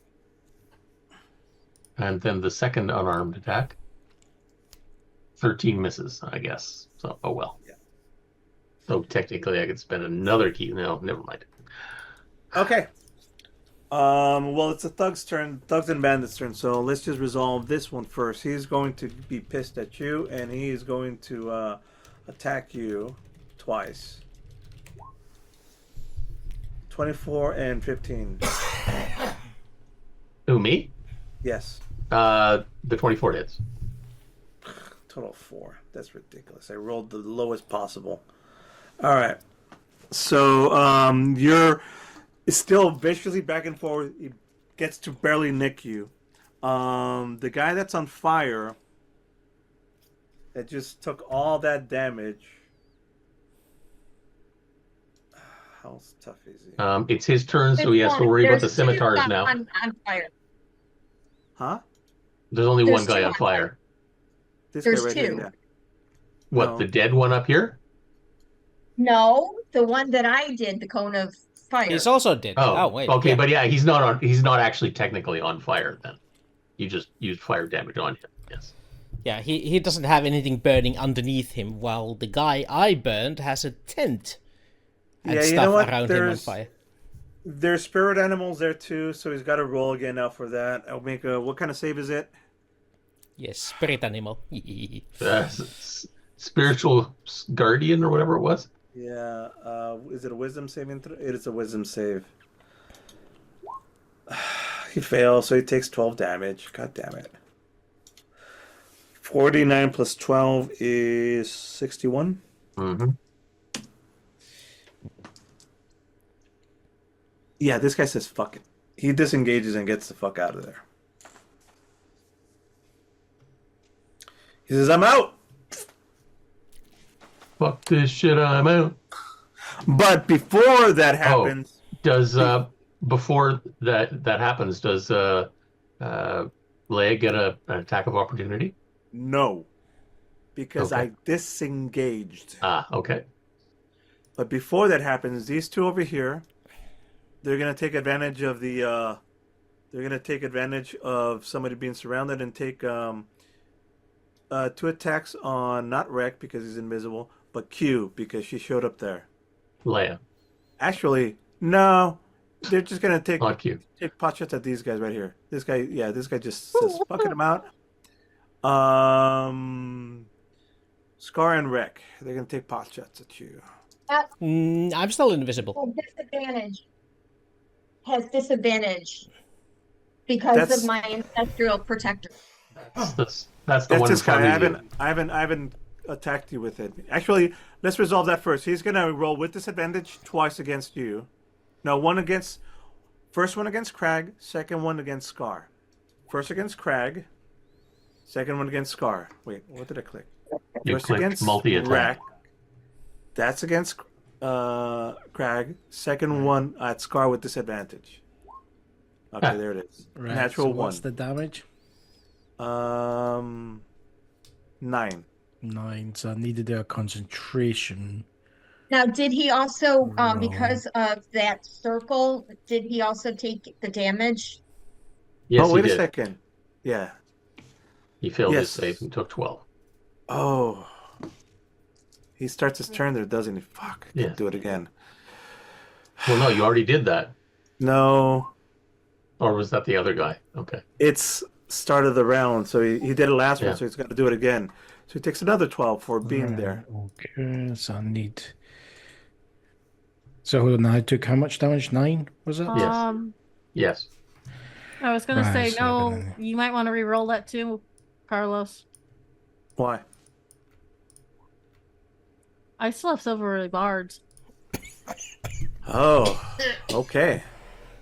And then the second unarmed attack. 13 misses, I guess. So, oh well. Yeah. So technically I could spend another key. No, never mind. Okay. Well, it's the Thug's turn, Thugs and Bandits' turn, so let's just resolve this one first. He's going to be pissed at you, and he is going to attack you twice. 24 and 15. Who, me? Yes. The 24 hits. Total 4. That's ridiculous. I rolled the lowest possible. All right. So you're still viciously back and forth. He gets to barely nick you. The guy that's on fire that just took all that damage. How tough is he? It's his turn, so he has to worry about the There's two scimitars now. on fire. Huh? There's only There's one guy two on on fire. This There's guy right here. two. Yeah. What, No. the dead one up here? No, the one that I did, the cone of fire. He's also dead. Oh, Wait. okay, yeah. but yeah, he's not actually technically on fire then. You just used fire damage on him. Yes. Yeah, he doesn't have anything burning underneath him, while the guy I burned has a tent and Yeah, you stuff know what? around him on fire. There's spirit animals there too, so he's got to roll again now for that. I'll make a. What kind of save is it? Yes, spirit animal. Spiritual guardian or whatever it was. Yeah. Is it a wisdom saving throw? It is a wisdom save. He fails, so he takes 12 damage. God damn it. 49 plus 12 is 61. Mm-hmm. Yeah, this guy says fuck it. He disengages and gets the fuck out of there. He says, I'm out! Fuck this shit, I'm out. But before that happens... Does before that happens, does Leia get an attack of opportunity? No, because Okay. I disengaged. Okay. But before that happens, these two over here, they're gonna take advantage of somebody being surrounded and take 2 attacks on not Rec because he's invisible, but Q because she showed up there. Leia, Actually, no, they're just gonna take not Q. pot shots at these guys right here. This guy just says fucking them out. Scar and Rec, they're gonna take pot shots at you. I'm still invisible. Has disadvantage because That's- of my ancestral protector. That's the That's one in this guy. front of you. I haven't attacked you with it. Actually, let's resolve that first. He's gonna roll with disadvantage twice against you. No, first one against Crag, second one against Scar. First against Crag, second one against Scar. Wait, what did I click? You First clicked against multi-attack. Rack. That's against Crag. Second one at Scar with disadvantage. Okay, there it is. Right. Natural so one. what's the damage? 9. 9. So I need to do a concentration. Now, did he also, No. because of that circle, did he also take the damage? Yes, oh, wait he a did. second. Yeah. He failed his Yes. save and took 12. Oh. He starts his turn there, doesn't he? Fuck. I Yeah. can't do it again. Well, no, you already did that. No. Or was that the other guy? Okay. It's start of the round, so he did it last Yeah. one, so he's got to do it again. So he takes another 12 for being there. Okay, so I need. So hold on, I took how much damage? 9, was it? Yes. Yes. I was gonna Right, say so no. then- You might want to re-roll that too, Carlos. Why? I still have silvery bards, Oh. Okay.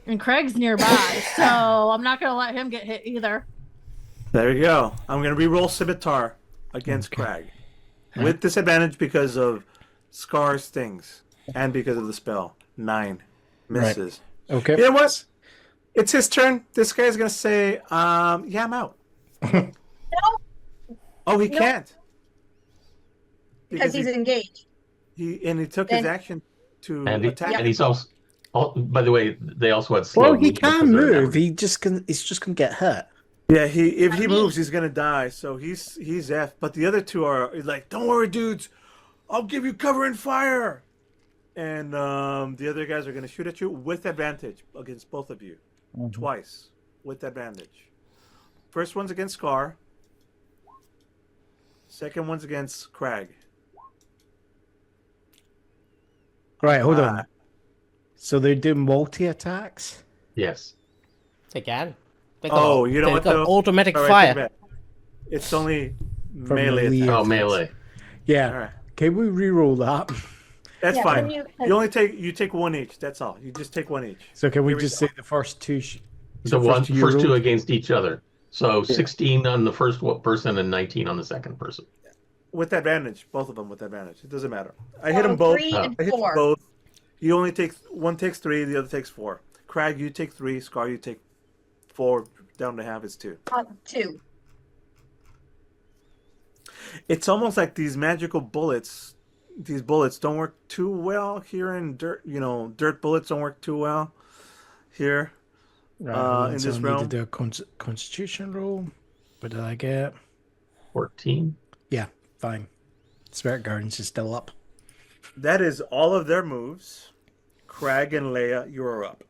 and Craig's nearby, so I'm not gonna let him get hit either. There you go. I'm going to re-roll Scimitar against Crag. With disadvantage because of Scar stings and because of the spell. 9. Misses. Okay. You know what? It's his turn. This guy's going to say, yeah, I'm out. Oh, he can't. Because he's engaged. he took his Then- action to And, attack. and he's also, by the way, they also had slow Well, he movement can because they're move. down. He's just gonna get hit. Yeah, if he moves, he's gonna die. So he's F. But the other two are like, don't worry, dudes, I'll give you cover and fire. And the other guys are gonna shoot at you with advantage against both of you, twice with advantage. First one's against Scar. Second one's against Crag. Right, hold on. So they do multi attacks. Yes. They can. They Oh, you know they what, got though? automatic All right, fire. take it back. It's only For melee melee. attack. Oh, melee. Yeah. All right. Can we re-roll that? That's Yeah, fine. can You only take one each. That's all. You just take one each. So can we Here we just go. say the first two? So the first two rolled? against each other. So 16 on the first person and 19 on the second person. With advantage, both of them with advantage. It doesn't matter. I hit them both. 3 Oh. and I hit 4. both. You only take one takes 3, the other takes 4. Crag, you take 3. Scar, you take 4. Down to half is 2. 2. It's almost like these magical bullets. These bullets don't work too well here in dirt. Dirt bullets don't work too well here. Right, hold on, in so this I need realm. to do a constitution roll. What did I get? 14. Yeah, fine. Spirit Guardians is still up. That is all of their moves. Crag and Leia, you are up.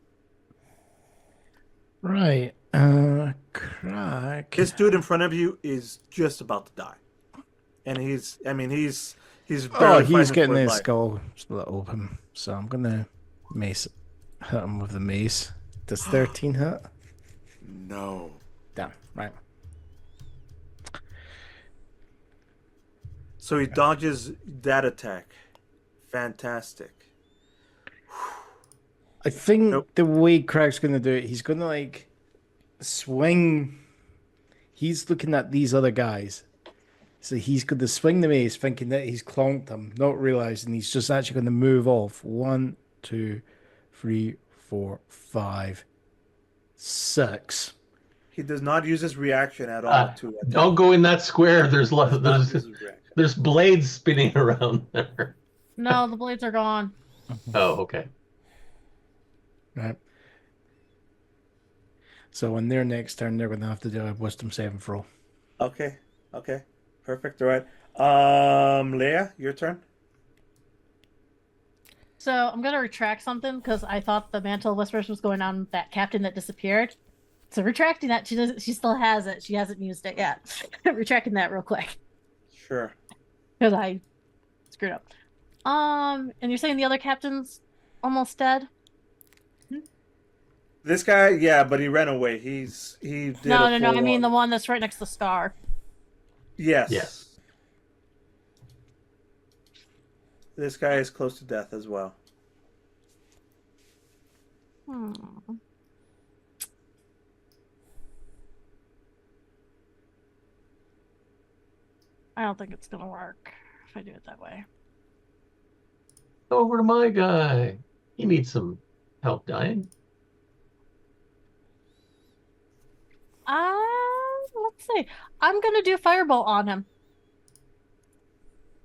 Right. Crack. This dude in front of you is just about to die, and he's barely he's fighting getting for his life. skull split open. So I'm gonna hit him with the mace. Does 13 hit? No. Damn. Right. So he dodges that attack. Fantastic. I think Nope. the way Crag's gonna do it, he's gonna like swing. He's looking at these other guys. So he's going to swing the mace thinking that he's clonked them, not realizing he's just actually going to move off. 1, 2, 3, 4, 5, 6. He does not use his reaction at all to attack. Don't go in that square. Does not use his reaction. There's blades spinning around there. No, the blades are gone. Oh, okay. Right. So on their next turn, they're going to have to do a wisdom saving throw. Okay. Perfect. All right. Lea, your turn. So I'm gonna retract something because I thought the Mantle of Whispers was going on that captain that disappeared. So retracting that, she still has it. She hasn't used it yet. Retracting that real quick Sure. because I screwed up. And you're saying the other captain's almost dead? This guy, yeah, but he ran away. He did. No. I full mean the on- one that's right next to Scar. Yes. Yes. This guy is close to death as well. I don't think it's gonna work if I do it that way. Over to my guy. He needs some help dying. Let's see. I'm gonna do Firebolt on him.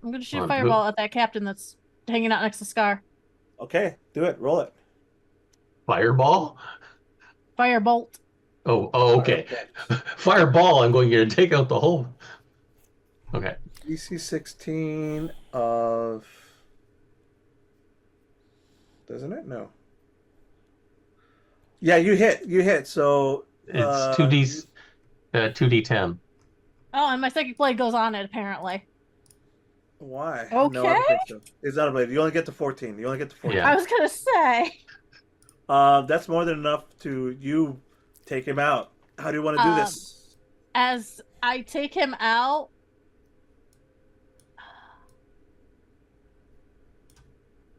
I'm gonna shoot On a who? Firebolt at that captain that's hanging out next to Scar. Okay, do it. Roll it. Fireball? Firebolt. Oh, okay. Fireball, I'm going here to take out the whole. Okay. DC 16 of. Doesn't it? No. Yeah, you hit. So It's 2d10. Oh, and my psychic blade goes on it apparently. Why? Okay. No, I don't think so. It's not a blade. You only get to 14. Yeah. I was gonna say. That's more than enough to you take him out. How do you want to do this? As I take him out,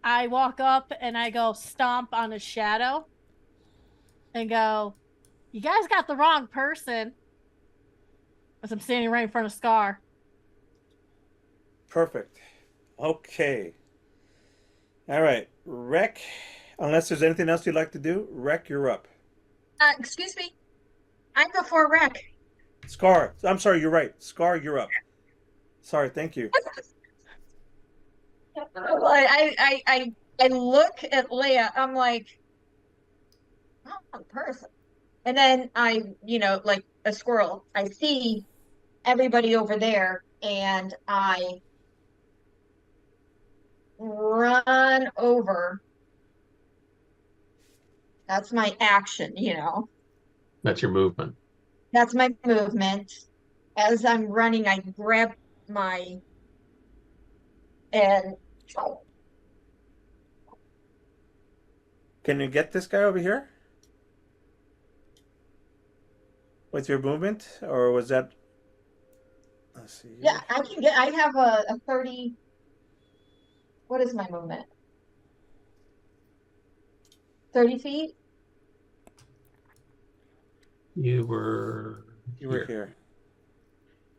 I walk up and I go stomp on his shadow and go, "You guys got the wrong person." As I'm standing right in front of Scar. Perfect. Okay. All right, Rec. Unless there's anything else you'd like to do, Rec, you're up. Excuse me. I'm before Rec. Scar. I'm sorry, you're right. Scar, you're up. Sorry, thank you. I look at Leah. I'm like, oh, a person. And then I, like a squirrel, I see everybody over there and I run over. That's my action, That's your movement. That's my movement. As I'm running, I grab my and Can you get this guy over here? With your movement? Or was that... Let's see. yeah, I have a 30. What is my movement? 30 feet? You were here.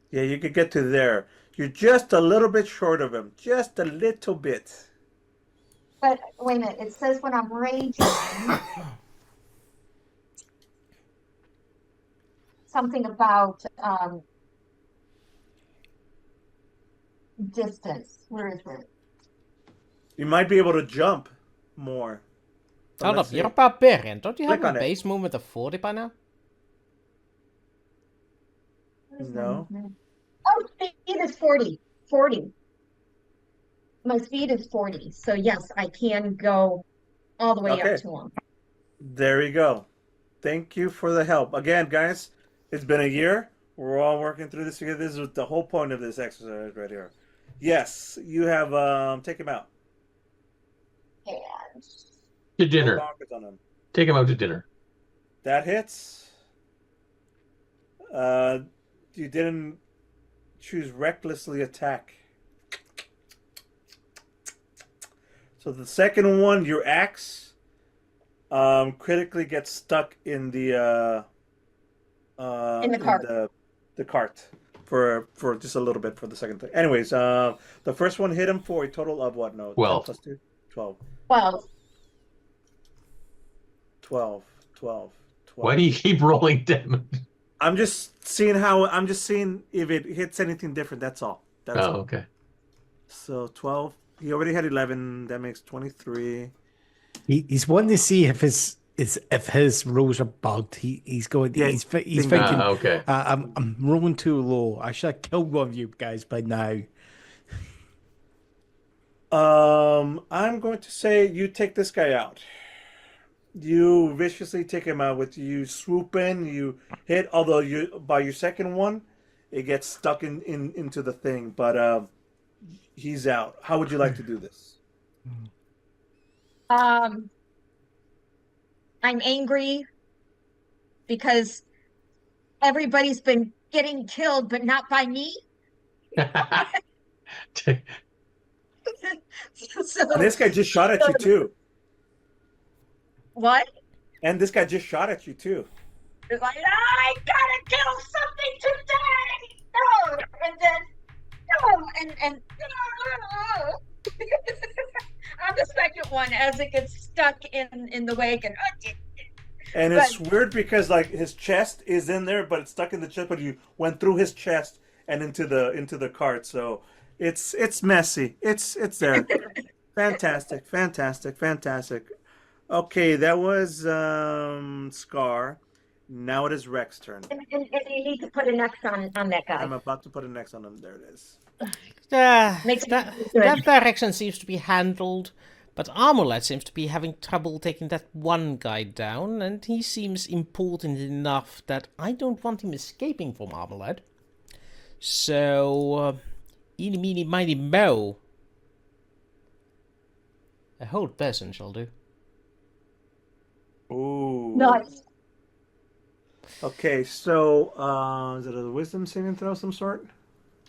Yeah, you could get to there. You're just a little bit short of him. Just a little bit. But wait a minute, it says when I'm raging something about distance. Where is it? You might be able to jump more. But Hold let's up, you're a see. barbarian. Don't you have Click a on it. base movement of 40 by now? Where's my No. movement? Oh, speed is 40. 40. My speed is 40. So yes, I can go all the way Okay. up to him. There you go. Thank you for the help. Again, guys, it's been a year. We're all working through this together. This is the whole point of this exercise right here. Yes, you have take him out. And to dinner. Go bonkers on him. Take him out to dinner. That hits. You didn't choose recklessly attack. So the second one, your axe, critically gets stuck in the cart. The cart for just a little bit for the second thing. Anyways, the first one hit him for a total of what? No, 12. 10 plus 2? 12. 12. 12, 12, 12. Why do you keep rolling damage? I'm just seeing if it hits anything different. That's all. That's Oh, all. okay. So 12. He already had 11. That makes 23. He's wanting to see if his rolls are bugged. He's going. Yeah, He's ding thinking. dong. Okay. I'm rolling too low. I should have killed one of you guys by now. I'm going to say you take this guy out. You viciously take him out with you swoop in, you hit, although you by your second one, it gets stuck into the thing, but he's out. How would you like to do this? I'm angry because everybody's been getting killed, but not by me. So And this guy just shot at you too. what? And this guy just shot at you too. It's like, I gotta kill something today. No, and then no, and I'm the second one as it gets stuck in the wagon. And it's weird because like his chest is in there, but it's stuck in the chest. But you went through his chest and into the cart, so it's messy. It's there. Fantastic, fantastic, fantastic. Okay, that was Scar. Now it is Rex's turn. And you need to put an X on that guy. I'm about to put an X on him. There it is. Makes That me good. that direction seems to be handled, but Armolad seems to be having trouble taking that one guy down, and he seems important enough that I don't want him escaping from Armolad. So, eeny, meeny, miny, mo. A hold person shall do. Ooh. Nice. Okay, so is it a wisdom saving throw of some sort?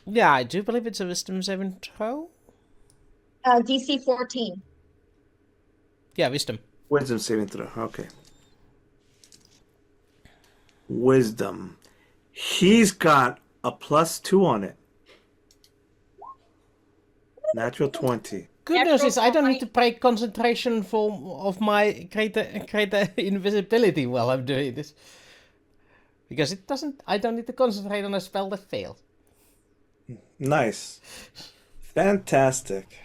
Yeah, I do believe it's a wisdom saving throw. DC 14. Yeah, wisdom. Wisdom saving throw. Okay. Wisdom. He's got a +2 on it. Natural 20. Good news is I don't need to break concentration of my greater invisibility while I'm doing this. Because it doesn't, I don't need to concentrate on a spell that failed. Nice. Fantastic.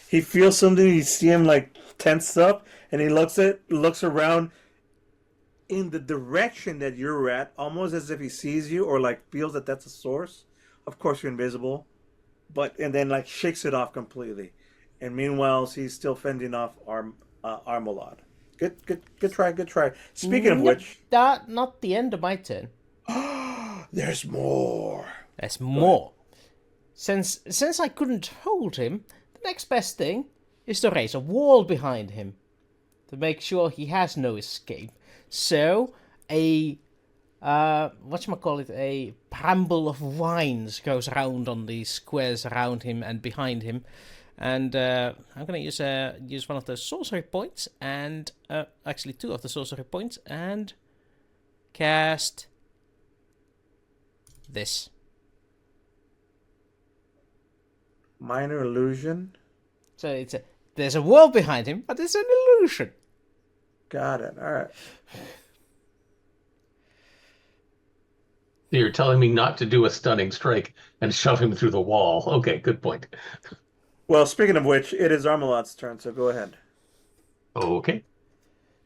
He feels something, you see him like tense up, and he looks around in the direction that you're at, almost as if he sees you or like feels that that's a source. Of course you're invisible. And then like shakes it off completely. And meanwhile he's still fending off Armolad. Good try. Speaking of which, That not the end of my turn. there's more. There's more. Since I couldn't hold him, the next best thing is to raise a wall behind him to make sure he has no escape. So a a bramble of vines goes around on the squares around him and behind him. And I'm going to use one of the sorcery points, and actually 2 of the sorcery points, and cast this. Minor illusion. So there's a wall behind him, but it's an illusion. Got it. All right. You're telling me not to do a stunning strike and shove him through the wall. Okay, good point. Well, speaking of which, it is Armolad's turn, so go ahead. Okay.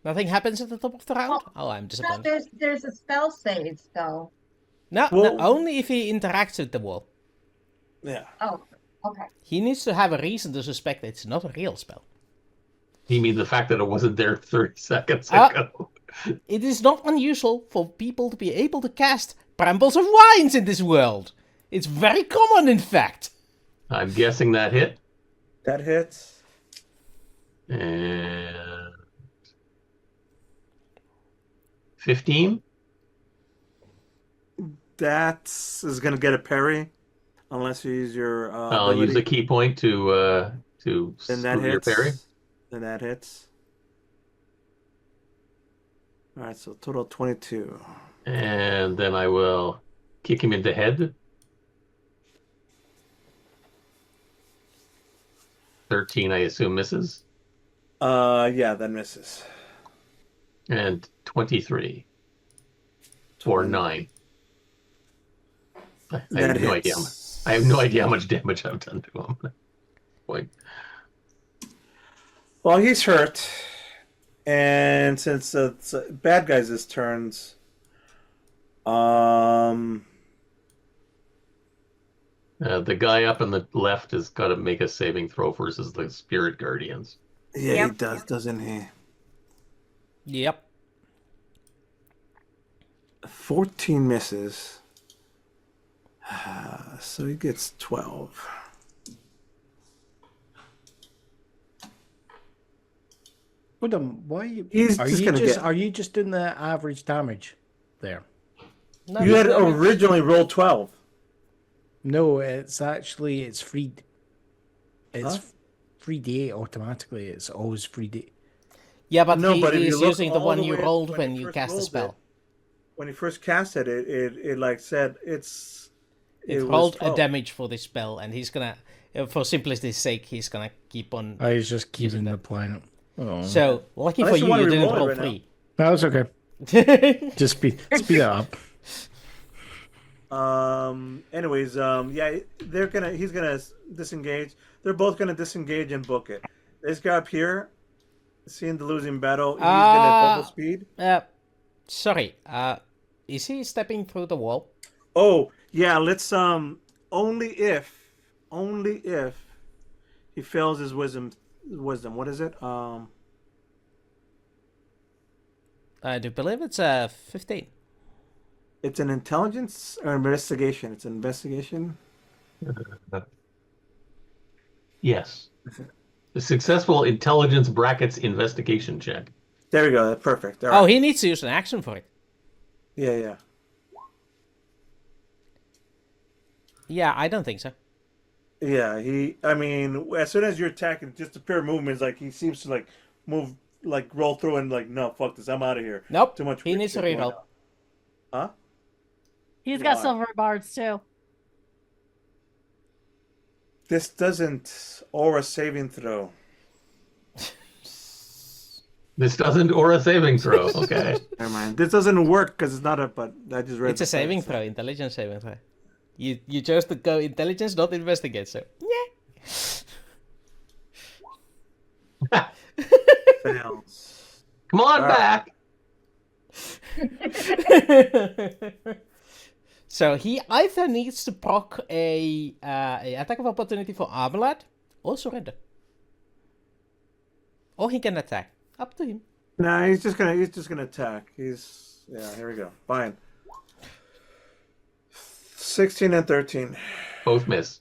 Nothing happens at the top of the round? Oh, I'm No, disappointed. there's a spell save though. No, Well- only if he interacts with the wall. Yeah. Oh, okay. He needs to have a reason to suspect it's not a real spell. You mean the fact that it wasn't there 30 seconds Ah. ago? It is not unusual for people to be able to cast brambles of vines in this world. It's very common, in fact. I'm guessing that hit. That hits. And 15. That is going to get a parry, unless you use your I'll ability. use a key point to Then that screw your hits. parry. Then that hits. All right, so total 22. And then I will kick him in the head. 13, I assume, misses. Yeah, that misses. And 23. For 9. I That have no idea. hits. I have no idea how much damage I've done to him. Boy. Well, he's hurt. And since it's bad guys' turns, The guy up on the left has got to make a saving throw versus the spirit guardians. yeah, Yep. he does, doesn't he? Yep. 14 misses. So he gets 12. Hold on, why He's are just you gonna just get- are you just doing the average damage there? No, You had no, originally rolled 12. No, it's 3. It's Huh? 3d8 automatically. It's always 3d. Yeah, but No, but if you he's look using the all one the you way- rolled when when you you first cast the rolled spell. When you first casted it, it like said It was rolled a 12. damage for this spell, and he's gonna, for simplicity's sake, he's gonna keep on. I was just keeping the planet. Oh. So, lucky Unless for you you, wanna you didn't reroll it roll right now. 3. No, it's okay. Just speed it up. Anyways, yeah, he's gonna disengage. They're both gonna disengage and book it. This guy up here, seeing the losing battle, he's gonna double speed. Sorry, is he stepping through the wall? Oh, yeah, let's only if he fails his wisdom. What is it? I do believe it's 15. It's an intelligence or investigation. It's an investigation. Yes. A successful intelligence brackets investigation check. There we go. That's perfect. All Oh, right. he needs to use an action for it. Yeah. Yeah, I don't think so. Yeah, I mean, as soon as you're attacking, just a pair of movements, like he seems to like move, like roll through and like, no, fuck this, I'm out of here. Nope. Too much. He needs to shit going reroll. on. Huh? He's got Why? silver bards too. This doesn't aura saving throw. This doesn't aura saving throw. Okay. Never mind. This doesn't work because it's not a. But I just read. It's a saving throw, intelligence saving throw. You chose to go intelligence, not investigate, so yeah. Fails. Come on All back. So he either needs to proc a attack of opportunity for Armolad or surrender. Or he can attack. Up to him. Nah, he's just gonna attack. Here we go. Fine. 16 and 13. Both miss.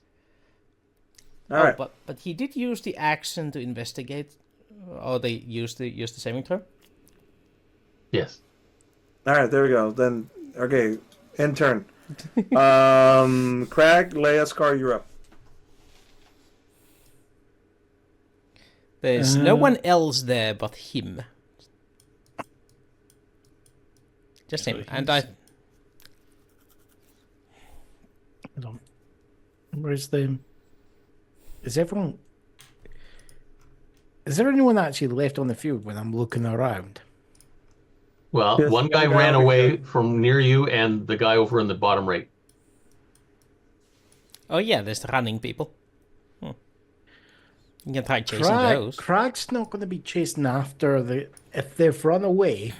All right. But he did use the action to investigate. Or they used the saving throw. Yes. All right. There we go. Then okay. End turn. Crag, Lea, Scar, you're up. There's no one else there but him. Just him. And I. Hold on. Where's the? Is everyone? Is there anyone actually left on the field when I'm looking around? Well, Yes, one guy one guy ran over away here. from near you, and the guy over in the bottom right. Oh yeah, there's the running people. You can try chasing those. Crag's not going to be chasing after the. If they've run away,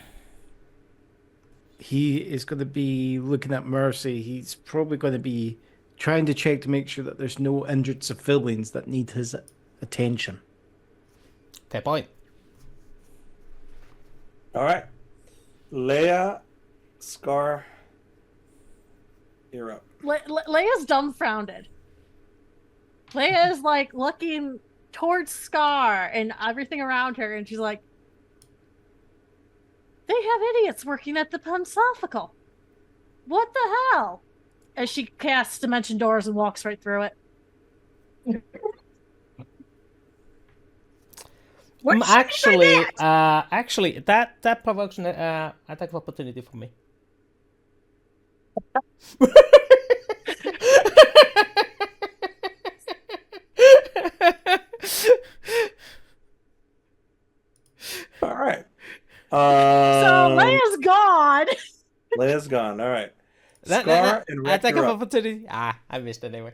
he is going to be looking at Mercy. He's probably going to be trying to check to make sure that there's no injured civilians that need his attention. Fair point. All right. Lea, Scar, you're up. Leia's dumbfounded. Lea is like looking towards Scar and everything around her, and she's like, "They have idiots working at the Philosophical. What the hell?" As she casts dimension doors and walks right through it. Actually, that provokes an attack of opportunity for me. All right. Leia's gone. Leia's gone. All right. That- Scar that- and attack Wreck, of you're up. opportunity. Ah, I missed anyway.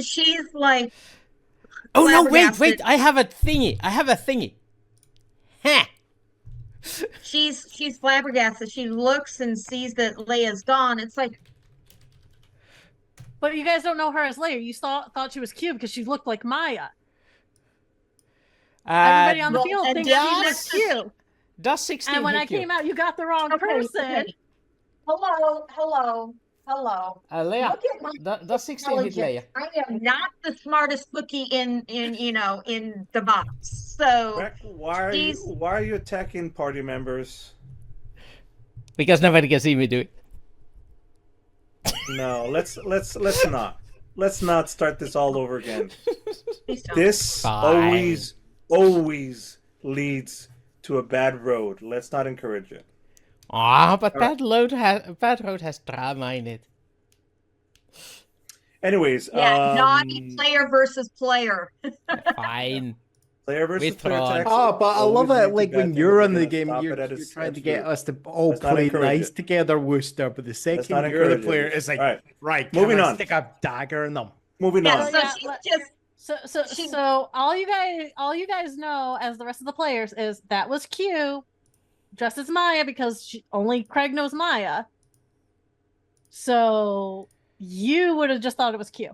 She's like, Oh no! Wait! flabbergasted. I have a thingy. Ha! she's flabbergasted. She looks and sees that Leia's gone. It's like, But you guys don't know her as Leia. You thought she was cute because she looked like Maya. Everybody on the well, field and thinks does- she looks cute. Does 16 And when I hit you? came out, you got the wrong person. okay. Hello. Leia, Look at my does 16 hit Leia? intelligence. I am not the smartest cookie in the box. So Wreck, why are you attacking party members? Because nobody can see me do it. No, let's not. Let's not start this all over again. please don't. This Fine. always leads to a bad road. Let's not encourage it. Ah, but bad road has drama in it. Anyways, Yeah, naughty player versus player. Fine. player versus player Withdrawn. attacks. Oh, but I love always lead it. to Like bad when things. you're We're in the gonna game, stop you're it at its trying to get root. us to all Let's not play encourage nice it. together, Wooster. But the Let's second not you're the encourage player, it. it's like, All right, right, moving can I on. stick a dagger in them? moving Yeah, on. so Yeah, she's let- just So all you guys know as the rest of the players is that was Q dressed as Maya because only Craig knows Maya. So you would have just thought it was Q.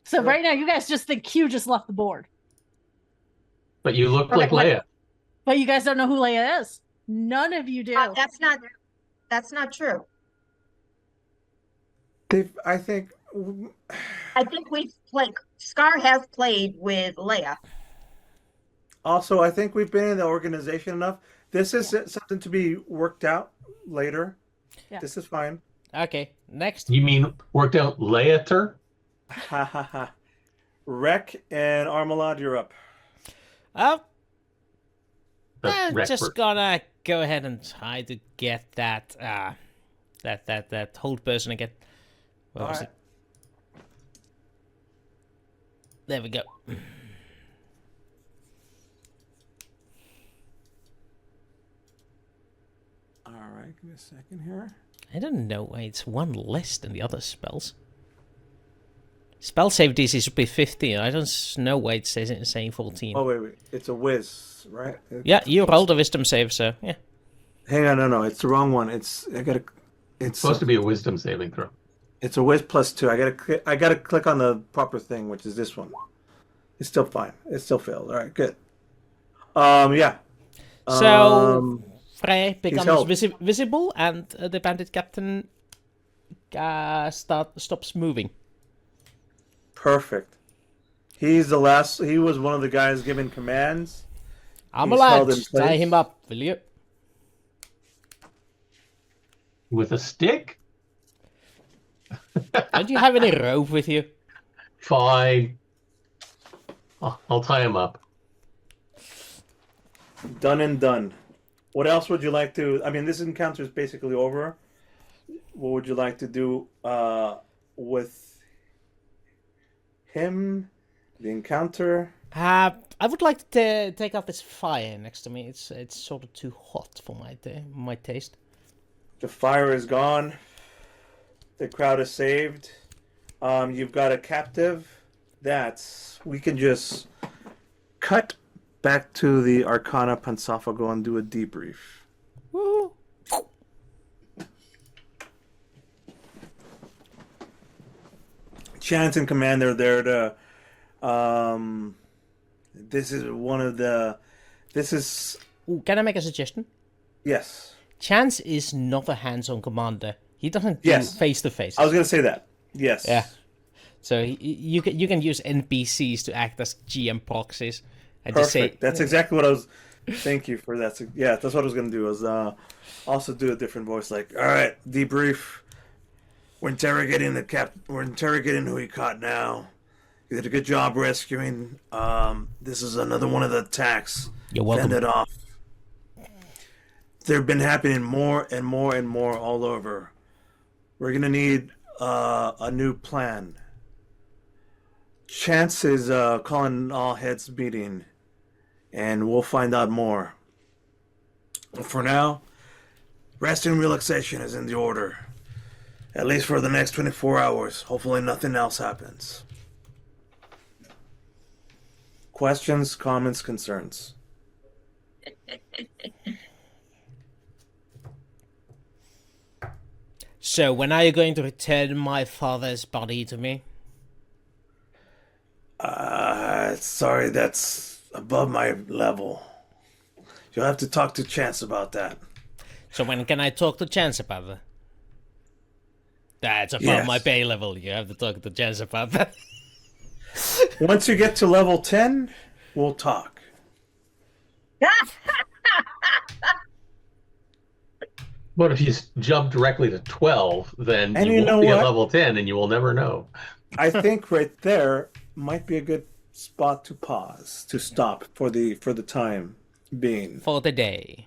So right now you guys just think Q just left the board. But you look like What- Leia. But you guys don't know who Leia is. None of you do. that's not true. I think I think Scar has played with Leia. also I think we've been in the organization enough. This is something to be worked out later. Yeah. This is fine. Okay, next. You mean worked out Leia? Ha ha ha. Wreck and Armolad, you're up. Oh, That's I'm Wreck just first. gonna go ahead and try to get that that hold person again. What was Alright. it? There we go. All right, give me a second here. I don't know why it's one less than the other spells. Spell save DC should be 15. I don't know why it's saying 14. Oh wait, it's a whiz, right? Yeah, you rolled a wisdom save, so yeah. Hang on, no, it's the wrong one. It's Supposed to be a wisdom saving throw. It's a whiz +2. I gotta click on the proper thing, which is this one. It's still fine. It still failed. All right, good. Yeah. So Frey becomes held. visible, and the bandit captain stops moving. Perfect. He was one of the guys giving commands. held in Armolad, tie place. him up, will you? With a stick? Don't you have any rope with you? Fine. I'll tie him up. Done and done. What else would you like to? I mean, this encounter is basically over. What would you like to do with him? The encounter. I would like to take out this fire next to me. It's sort of too hot for my taste. The fire is gone. The crowd is saved. You've got a captive. We can just cut back to the Arcana Pansophago and do a debrief. Woo! Chance and Command are there to. This is one of the. This is Ooh, can I make a suggestion? yes. Chance is not a hands-on commander. He doesn't do Yes. face-to-face. I was gonna say that. Yes. Yeah. So you can use NPCs to act as GM proxies and just say Perfect. That's exactly what I was. Thank you for that. Yeah, that's what I was gonna do. Was also do a different voice, like, all right, debrief. We're interrogating We're interrogating who he caught now. You did a good job rescuing. This is another one of the attacks. You're welcome. Fend it off. They've been happening more and more and more all over. We're gonna need a new plan. Chance is calling all heads meeting. and we'll find out more. For now, rest and relaxation is in the order. At least for the next 24 hours. Hopefully nothing else happens. Questions, comments, concerns? So, when are you going to return my father's body to me? Sorry, that's above my level. You'll have to talk to Chance about that. So when can I talk to Chance about that? That's above Yes. my pay level. You have to talk to Chance about that. Once you get to level 10, we'll talk. But if you jump directly to 12, then And you you know won't be at what? level 10 and you will never know. I think right there might be a good spot to pause, to stop for the time being. For the day.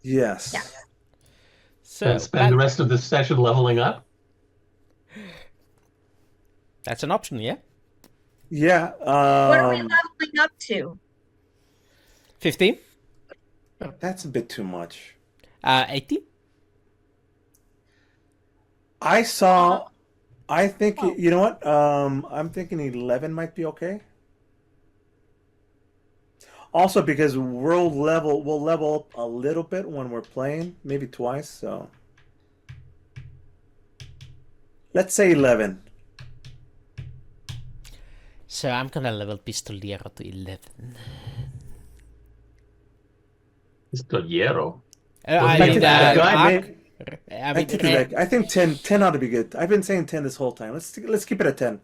Yes. Yeah. So And spend the rest of this session leveling up? that's an option, yeah? Yeah. What are we leveling up to? 15? That's a bit too much. 18? I think, you know what? I'm thinking 11 might be okay. Also, because we'll level up a little bit when we're playing, maybe twice, so. Let's say 11. So I'm gonna level Pistolero to 11. Pistoliero. I I mean, think I take it back. I think 10 ought to be good. I've been saying 10 this whole time. Let's keep it at 10.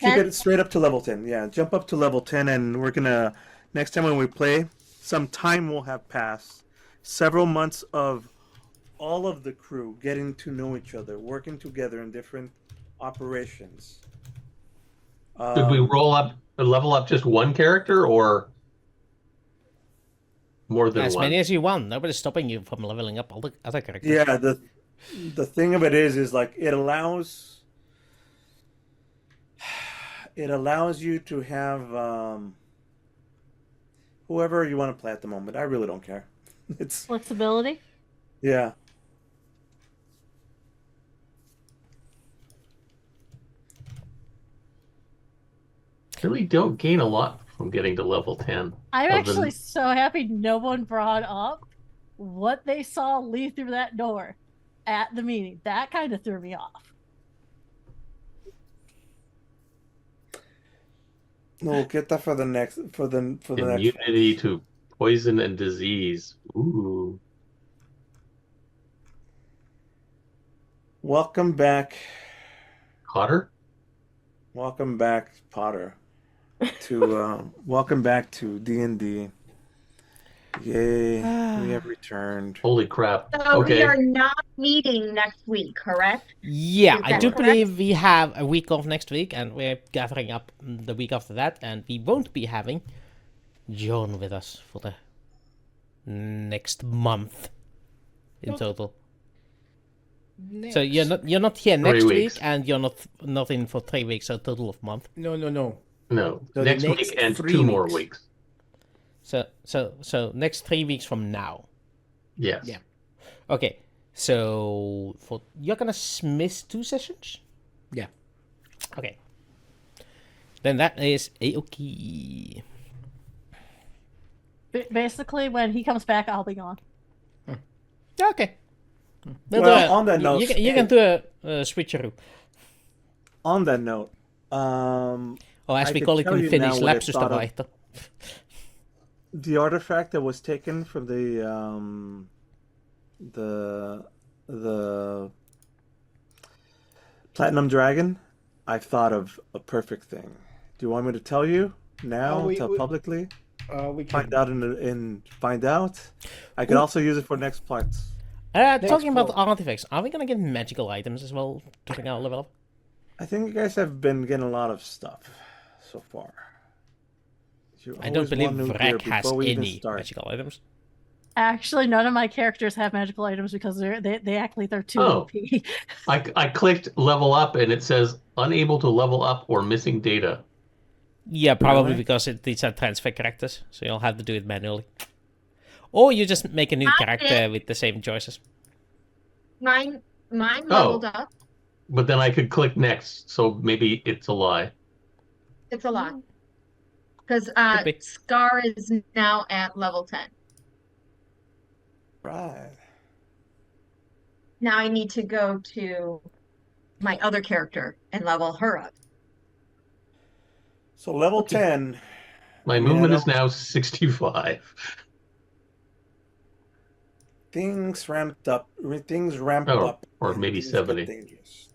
Keep 10? it straight up to level 10. Yeah, jump up to level 10, and we're gonna next time when we play, some time will have passed. Several months of all of the crew getting to know each other, working together in different operations. Did we level up just one character or more than as one? many as you want. Nobody's stopping you from leveling up all the other characters. Yeah, the thing of it is like it allows you to have whoever you want to play at the moment. I really don't care. It's Flexibility. yeah. Really don't gain a lot from getting to level 10. I'm Other actually than- so happy no one brought up what they saw leave through that door at the meeting. That kind of threw me off. No, we'll get that for the next next. Immunity to poison and disease. Ooh. Welcome back. Cotter? Welcome back, Potter. To welcome back to D&D. Yay, we have returned. Holy crap. So we Okay. are not meeting next week, correct? Yeah, Is I that do correct? believe we have a week off next week, and we're gathering up the week after that, and we won't be having John with us for the next month in total. So you're not here next weeks. week, and you're not in for 3 weeks, so a total of month. No. No. So the next next week and 3 2 more weeks. weeks. So next 3 weeks from now. Yes. Yeah. Okay, so you're gonna miss 2 sessions. Yeah. Okay. Then that is a-okay. Basically, when he comes back, I'll be gone. Okay. We'll Well, do a- on that note, you can do a switcheroo. On that note, Or as I we could call it tell in you Finnish, now what I lapsusta thought of- vaihto. the artifact that was taken from the Platinum Dragon, I've thought of a perfect thing. Do you want me to tell you now? we- tell we- publicly? We Find can. out and find out. I could also use it for next parts. Talking about call. artifacts, are we gonna get magical items as well during our level up? I think you guys have been getting a lot of stuff so far. You I don't always believe want new gear Vrek has before we even any start. magical items. Actually, none of my characters have magical items because they act like they're too Oh. OP. I clicked level up and it says unable to level up or missing data. Yeah, probably Really? because these are transfer characters, so you'll have to do it manually. Or you just make a new character with the same choices. Mine leveled up. But then I could click next, so maybe it's a lie. It's a lot. Because Could be. Scar is now at level 10. Right. Now I need to go to my other character and level her up. So level 10. My movement is now 65. Things ramped up. Things ramped up. Or and maybe things get 70. dangerous.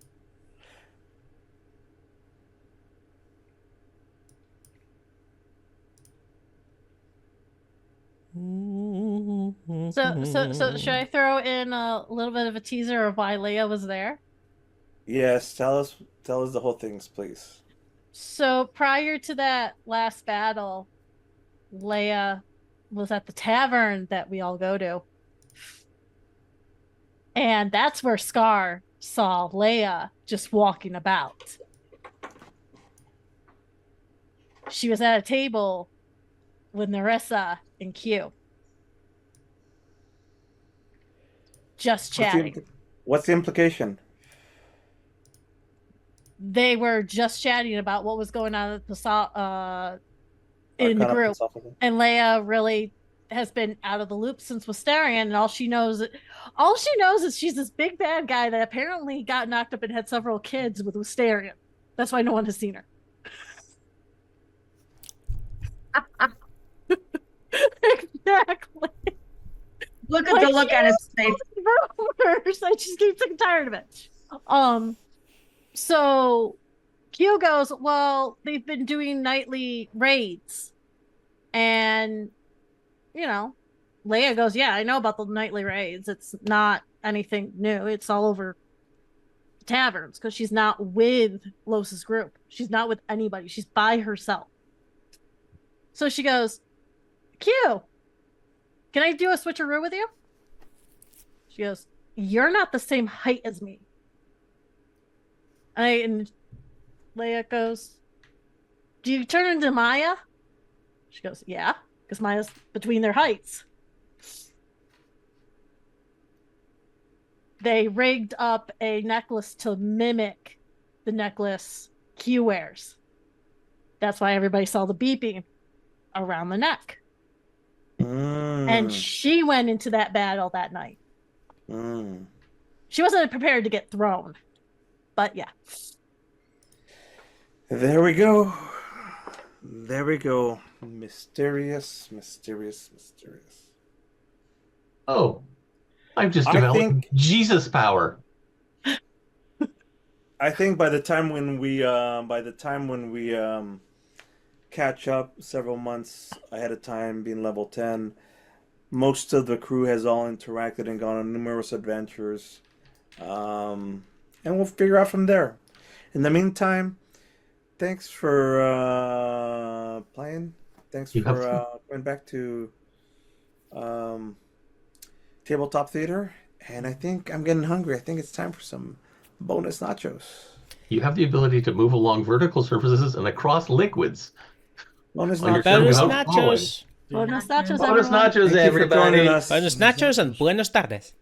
So should I throw in a little bit of a teaser of why Lea was there? Yes, tell us the whole things, please. So prior to that last battle, Lea was at the tavern that we all go to. And that's where Scar saw Lea just walking about. She was at a table with Nerissa and Q. Just chatting. What's the implication? They were just chatting about what was going on at the in the group. And Lea really has been out of the loop since Wustarian, and all she knows is she's this big bad guy that apparently got knocked up and had several kids with Wustarian. That's why no one has seen her. Exactly. Look at the look on his face. Rumors. I just keep sick and tired of it. So Q goes, well, they've been doing nightly raids. And, you know, Lea goes, yeah, I know about the nightly raids. It's not anything new. It's all over taverns because she's not with Los's group. She's not with anybody. She's by herself. So she goes, Q, can I do a switcheroo with you? She goes, you're not the same height as me. And Lea goes, do you turn into Maya? She goes, yeah, because Maya's between their heights. They rigged up a necklace to mimic the necklace Q wears. That's why everybody saw the beeping around the neck. And she went into that battle that night. She wasn't prepared to get thrown. But yeah. There we go. There we go. Mysterious. Oh, I've just developed Jesus power. I think by the time when we catch up several months ahead of time, being level 10, most of the crew has all interacted and gone on numerous adventures. And we'll figure out from there. In the meantime, thanks for playing. Thanks for going back to Tabletop Theater. And I think I'm getting hungry. I think it's time for some bonus nachos. You have the ability to move along vertical surfaces and across liquids. Bonus Well, nachos. Bonus nachos. Bonus nachos, Bonus everyone. nachos, Thank you for joining everybody. us. Bonus nachos and buenos tardes.